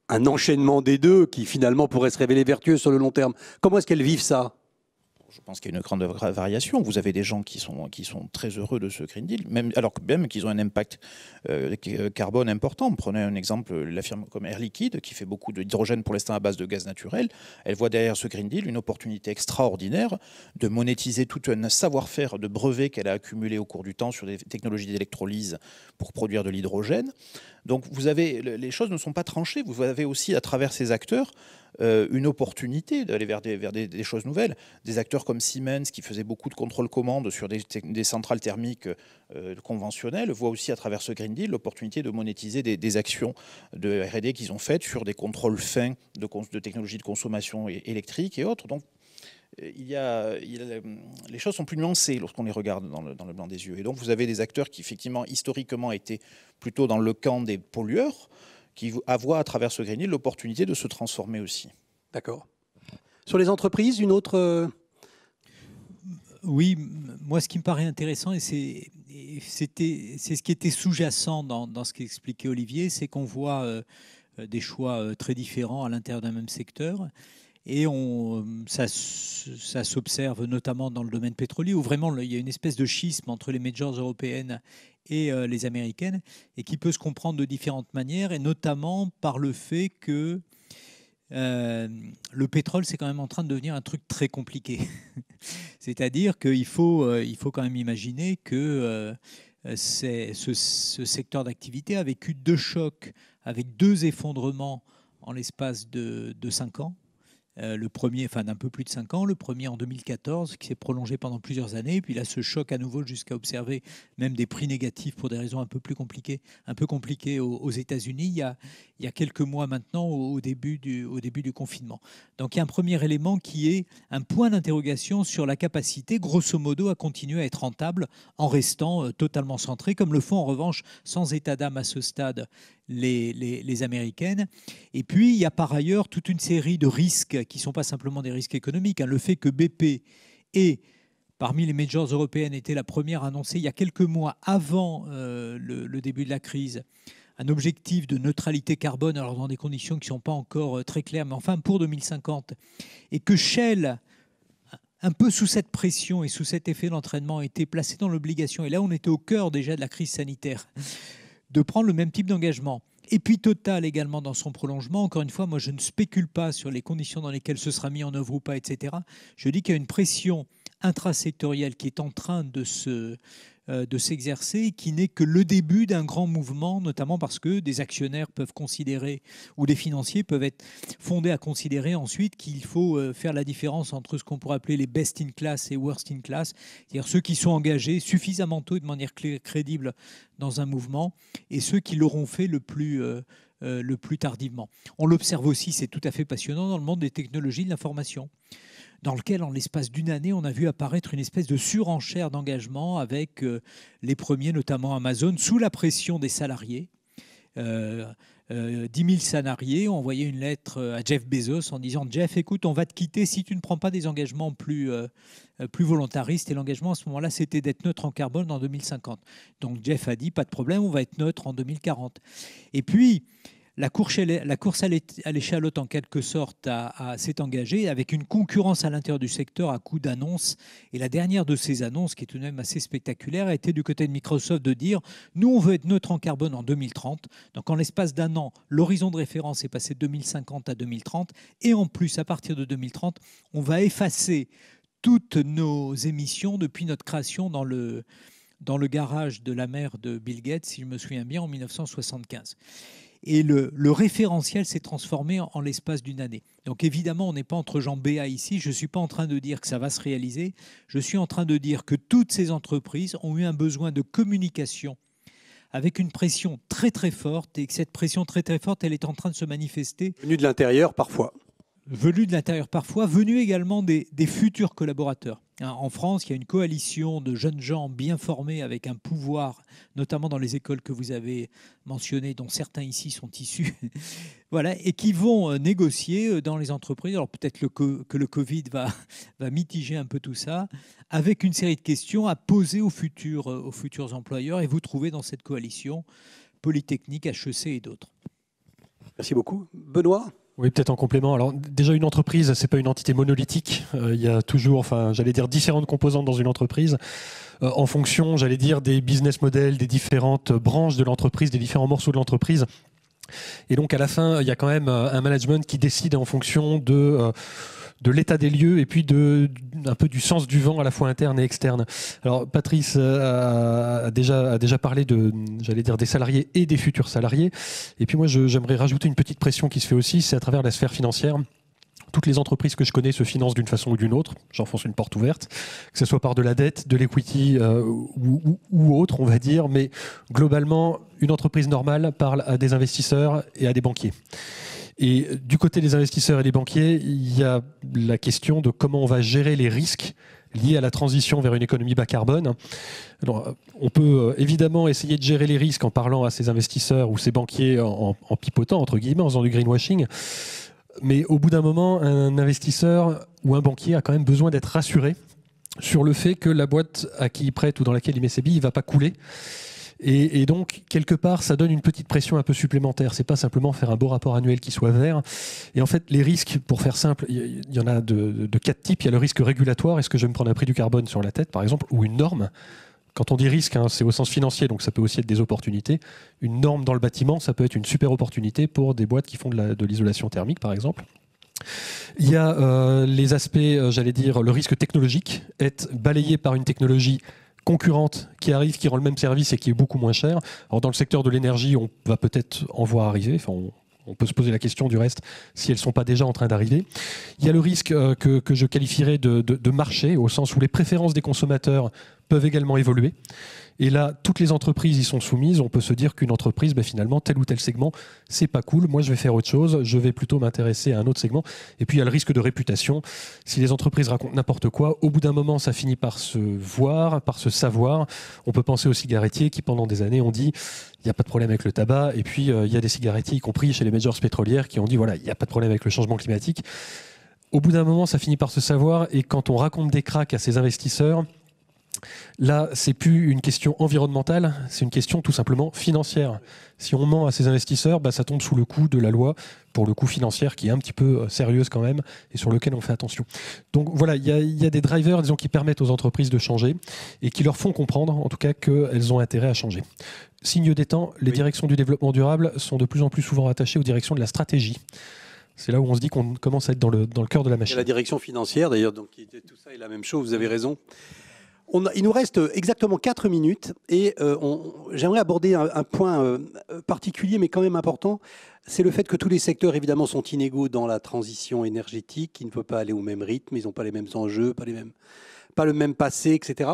un enchaînement des deux qui finalement pourrait se révéler vertueux sur le long terme. Comment est-ce qu'elles vivent ça ? Je pense qu'il y a une grande variation. Vous avez des gens qui sont très heureux de ce Green Deal, alors que même qu'ils ont un impact carbone important. Prenez un exemple, la firme comme Air Liquide, qui fait beaucoup d'hydrogène pour l'instant à base de gaz naturel. Elle voit derrière ce Green Deal une opportunité extraordinaire de monétiser tout un savoir-faire de brevets qu'elle a accumulé au cours du temps sur des technologies d'électrolyse pour produire de l'hydrogène. Donc les choses ne sont pas tranchées. Vous avez aussi, à travers ces acteurs, une opportunité d'aller vers des choses nouvelles. Des acteurs comme Siemens, qui faisaient beaucoup de contrôle-commande sur des centrales thermiques conventionnelles, voient aussi à travers ce Green Deal l'opportunité de monétiser des actions de R&D qu'ils ont faites sur des contrôles fins de technologies de consommation électrique et autres. Donc, les choses sont plus nuancées lorsqu'on les regarde dans le blanc des yeux. Et donc, vous avez des acteurs qui, effectivement, historiquement, étaient plutôt dans le camp des pollueurs, qui voient à travers ce Green Deal l'opportunité de se transformer aussi. D'accord. Sur les entreprises, une autre... Oui, moi ce qui me paraît intéressant, et c'est ce qui était sous-jacent dans ce qu'expliquait Olivier, c'est qu'on voit des choix très différents à l'intérieur d'un même secteur. Et ça s'observe notamment dans le domaine pétrolier, où vraiment il y a une espèce de schisme entre les majors européennes et les américaines, et qui peut se comprendre de différentes manières, et notamment par le fait que le pétrole, c'est quand même en train de devenir un truc très compliqué. C'est-à-dire qu'il faut quand même imaginer que ce secteur d'activité a vécu 2 chocs, avec 2 effondrements en l'espace de 5 ans. Le premier, enfin d'un peu plus de 5 ans, le premier en 2014, qui s'est prolongé pendant plusieurs années, et puis là ce choc à nouveau jusqu'à observer même des prix négatifs pour des raisons un peu compliquées aux États-Unis il y a quelques mois maintenant, au début du confinement. Donc il y a un premier élément qui est un point d'interrogation sur la capacité, grosso modo, à continuer à être rentable en restant totalement centré, comme le font en revanche sans état d'âme à ce stade les Américaines. Et puis, il y a par ailleurs toute une série de risques qui ne sont pas simplement des risques économiques. Le fait que BP ait, parmi les majors européennes, été la première à annoncer il y a quelques mois, avant le début de la crise, un objectif de neutralité carbone, alors dans des conditions qui ne sont pas encore très claires, mais enfin pour 2050, et que Shell, un peu sous cette pression et sous cet effet d'entraînement, a été placé dans l'obligation, et là on était au cœur déjà de la crise sanitaire, de prendre le même type d'engagement. Et puis Total également dans son prolongement. Encore une fois, moi je ne spécule pas sur les conditions dans lesquelles ce sera mis en œuvre ou pas, etc. Je dis qu'il y a une pression intrasectorielle qui est en train de s'exercer, qui n'est que le début d'un grand mouvement, notamment parce que des actionnaires peuvent considérer, ou des financiers peuvent être fondés à considérer ensuite qu'il faut faire la différence entre ce qu'on pourrait appeler les best in class et worst in class, c'est-à-dire ceux qui sont engagés suffisamment tôt et de manière crédible dans un mouvement, et ceux qui l'auront fait le plus tardivement. On l'observe aussi, c'est tout à fait passionnant, dans le monde des technologies de l'information, dans lequel, en l'espace d'une année, on a vu apparaître une espèce de surenchère d'engagement avec les premiers, notamment Amazon, sous la pression des salariés. 10 000 salariés ont envoyé une lettre à Jeff Bezos en disant « Jeff, écoute, on va te quitter si tu ne prends pas des engagements plus volontaristes. » Et l'engagement, à ce moment-là, c'était d'être neutre en carbone en 2050. Donc Jeff a dit « Pas de problème, on va être neutre en 2040. » Et puis, La course à l'échalote, en quelque sorte, s'est engagée avec une concurrence à l'intérieur du secteur à coup d'annonces. Et la dernière de ces annonces, qui est tout de même assez spectaculaire, a été du côté de Microsoft de dire « Nous, on veut être neutre en carbone en 2030 ». Donc, en l'espace d'un an, l'horizon de référence est passé de 2050 à 2030. Et en plus, à partir de 2030, on va effacer toutes nos émissions depuis notre création dans le garage de la mère de Bill Gates, si je me souviens bien, en 1975. Et le référentiel s'est transformé en l'espace d'une année. Donc évidemment, on n'est pas entre jambes béat ici. Je ne suis pas en train de dire que ça va se réaliser. Je suis en train de dire que toutes ces entreprises ont eu un besoin de communication avec une pression très très forte, et que cette pression très très forte, elle est en train de se manifester. Venue de l'intérieur parfois. Venus de l'intérieur parfois, venus également des futurs collaborateurs. En France, il y a une coalition de jeunes gens bien formés avec un pouvoir, notamment dans les écoles que vous avez mentionnées, dont certains ici sont issus, voilà, et qui vont négocier dans les entreprises. Alors peut-être que le Covid va mitiger un peu tout ça, avec une série de questions à poser aux futurs employeurs, et vous trouvez dans cette coalition Polytechnique, HEC et d'autres. Merci beaucoup. Benoît ? Oui, peut-être en complément. Alors déjà, une entreprise, c'est pas une entité monolithique. Il y a toujours, différentes composantes dans une entreprise en fonction, des business models, des différentes branches de l'entreprise, des différents morceaux de l'entreprise. Et donc à la fin, il y a quand même un management qui décide en fonction de l'état des lieux et puis un peu du sens du vent à la fois interne et externe. Alors Patrice a déjà parlé des salariés et des futurs salariés. Et puis moi, j'aimerais rajouter une petite pression qui se fait aussi, c'est à travers la sphère financière. Toutes les entreprises que je connais se financent d'une façon ou d'une autre. J'enfonce une porte ouverte, que ce soit par de la dette, de l'equity ou autre, on va dire. Mais globalement, une entreprise normale parle à des investisseurs et à des banquiers. Et du côté des investisseurs et des banquiers, il y a la question de comment on va gérer les risques liés à la transition vers une économie bas carbone. Alors, on peut évidemment essayer de gérer les risques en parlant à ces investisseurs ou ces banquiers en pipotant, entre guillemets, en faisant du greenwashing. Mais au bout d'un moment, un investisseur ou un banquier a quand même besoin d'être rassuré sur le fait que la boîte à qui il prête ou dans laquelle il met ses billes ne va pas couler. Et donc, quelque part, ça donne une petite pression un peu supplémentaire. C'est pas simplement faire un beau rapport annuel qui soit vert. Et en fait, les risques, pour faire simple, il y en a de 4 types. Il y a le risque régulatoire. Est-ce que je vais me prendre un prix du carbone sur la tête, par exemple, ou une norme? Quand on dit risque, c'est au sens financier, donc ça peut aussi être des opportunités. Une norme dans le bâtiment, ça peut être une super opportunité pour des boîtes qui font de l'isolation thermique, par exemple. Il y a les aspects, le risque technologique, être balayé par une technologie concurrente qui arrive, qui rend le même service et qui est beaucoup moins cher. Alors dans le secteur de l'énergie, on va peut-être en voir arriver. Enfin, on peut se poser la question du reste si elles ne sont pas déjà en train d'arriver. Il y a le risque que je qualifierais de marché, au sens où les préférences des consommateurs peuvent également évoluer. Et là, toutes les entreprises y sont soumises. On peut se dire qu'une entreprise, finalement, tel ou tel segment, c'est pas cool. Moi, je vais faire autre chose. Je vais plutôt m'intéresser à un autre segment. Et puis, il y a le risque de réputation. Si les entreprises racontent n'importe quoi, au bout d'un moment, ça finit par se voir, par se savoir. On peut penser aux cigarettiers qui, pendant des années, ont dit il n'y a pas de problème avec le tabac. Et puis, il y a des cigarettiers, y compris chez les majors pétrolières, qui ont dit voilà, il n'y a pas de problème avec le changement climatique. Au bout d'un moment, ça finit par se savoir. Et quand on raconte des cracks à ces investisseurs, là, c'est plus une question environnementale, c'est une question tout simplement financière. Si on ment à ces investisseurs, ça tombe sous le coup de la loi, pour le coup financière, qui est un petit peu sérieuse quand même, et sur lequel on fait attention. Donc voilà, il y a des drivers, disons, qui permettent aux entreprises de changer, et qui leur font comprendre, en tout cas, qu'elles ont intérêt à changer. Signe des temps, les directions du développement durable sont de plus en plus souvent attachées aux directions de la stratégie. C'est là où on se dit qu'on commence à être dans le cœur de la machine. Et la direction financière, d'ailleurs, donc tout ça est la même chose, vous avez raison. Il nous reste exactement 4 minutes et j'aimerais aborder un point particulier mais quand même important. C'est le fait que tous les secteurs évidemment sont inégaux dans la transition énergétique, qui ne peut pas aller au même rythme, ils n'ont pas les mêmes enjeux, pas le même passé, etc.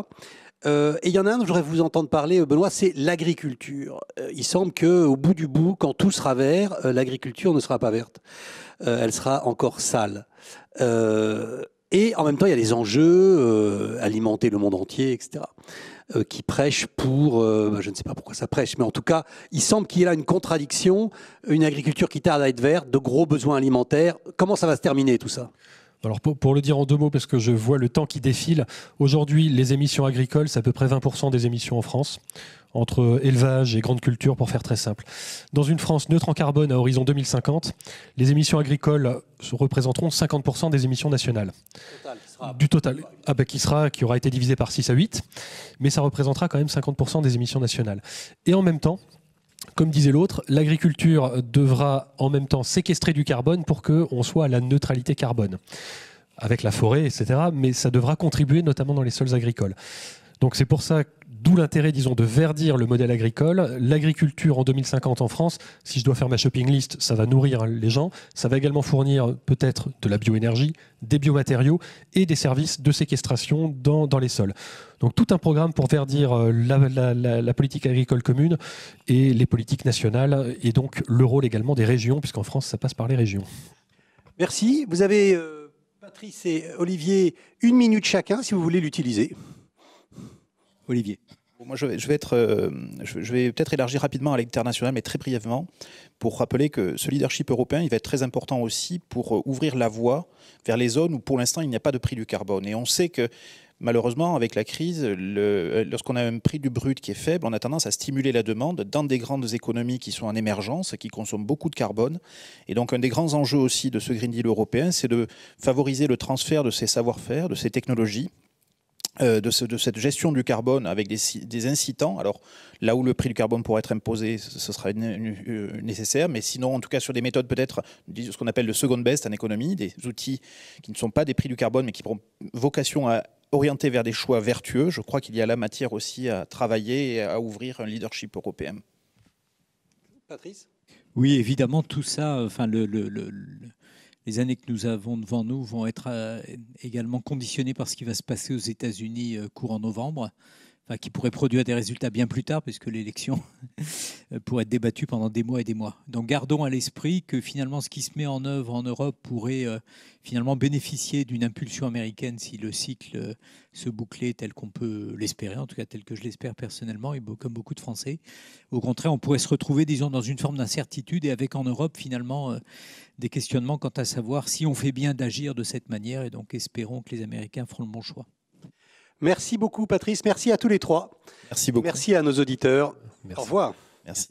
Et il y en a un dont je voudrais vous entendre parler, Benoît, c'est l'agriculture. Il semble qu'au bout du bout, quand tout sera vert, l'agriculture ne sera pas verte. Elle sera encore sale. Et en même temps, il y a les enjeux, alimenter le monde entier, etc., qui prêchent pour... je ne sais pas pourquoi ça prêche, mais en tout cas, il semble qu'il y ait là une contradiction, une agriculture qui tarde à être verte, de gros besoins alimentaires. Comment ça va se terminer, tout ça ? Alors pour le dire en 2 mots, parce que je vois le temps qui défile, aujourd'hui, les émissions agricoles, c'est à peu près 20% des émissions en France. entre élevage et grande culture, pour faire très simple. Dans une France neutre en carbone à horizon 2050, les émissions agricoles représenteront 50% des émissions nationales. Du total, qui aura été divisé par 6 à 8, mais ça représentera quand même 50% des émissions nationales. Et en même temps, comme disait l'autre, l'agriculture devra en même temps séquestrer du carbone pour qu'on soit à la neutralité carbone, avec la forêt, etc. Mais ça devra contribuer notamment dans les sols agricoles. Donc c'est pour ça, d'où l'intérêt, disons, de verdir le modèle agricole. L'agriculture en 2050 en France, si je dois faire ma shopping list, ça va nourrir les gens. Ça va également fournir peut-être de la bioénergie, des biomatériaux et des services de séquestration dans les sols. Donc tout un programme pour verdir la politique agricole commune et les politiques nationales, et donc le rôle également des régions, puisqu'en France, ça passe par les régions. Merci. Vous avez, Patrice et Olivier, 1 minute chacun, si vous voulez l'utiliser. Olivier. Moi, je vais peut-être élargir rapidement à l'international, mais très brièvement, pour rappeler que ce leadership européen, il va être très important aussi pour ouvrir la voie vers les zones où, pour l'instant, il n'y a pas de prix du carbone. Et on sait que, malheureusement, avec la crise, lorsqu'on a un prix du brut qui est faible, on a tendance à stimuler la demande dans des grandes économies qui sont en émergence, qui consomment beaucoup de carbone. Et donc, un des grands enjeux aussi de ce Green Deal européen, c'est de favoriser le transfert de ces savoir-faire, de ces technologies, de cette gestion du carbone avec des incitants. Alors là où le prix du carbone pourrait être imposé, ce sera nécessaire, mais sinon en tout cas sur des méthodes peut-être ce qu'on appelle le second best en économie, des outils qui ne sont pas des prix du carbone mais qui auront vocation à orienter vers des choix vertueux. Je crois qu'il y a la matière aussi à travailler et à ouvrir un leadership européen. Patrice ? Oui, évidemment, tout ça, enfin les années que nous avons devant nous vont être également conditionnées par ce qui va se passer aux États-Unis courant novembre, enfin, qui pourrait produire des résultats bien plus tard, puisque l'élection pourrait être débattue pendant des mois et des mois. Donc gardons à l'esprit que finalement ce qui se met en œuvre en Europe pourrait finalement bénéficier d'une impulsion américaine si le cycle se bouclait tel qu'on peut l'espérer, en tout cas tel que je l'espère personnellement, et comme beaucoup de Français. Au contraire, on pourrait se retrouver, disons, dans une forme d'incertitude et avec en Europe finalement des questionnements quant à savoir si on fait bien d'agir de cette manière, et donc espérons que les Américains feront le bon choix. Merci beaucoup, Patrice. Merci à tous les trois. Merci beaucoup. Merci à nos auditeurs. Merci. Au revoir. Merci.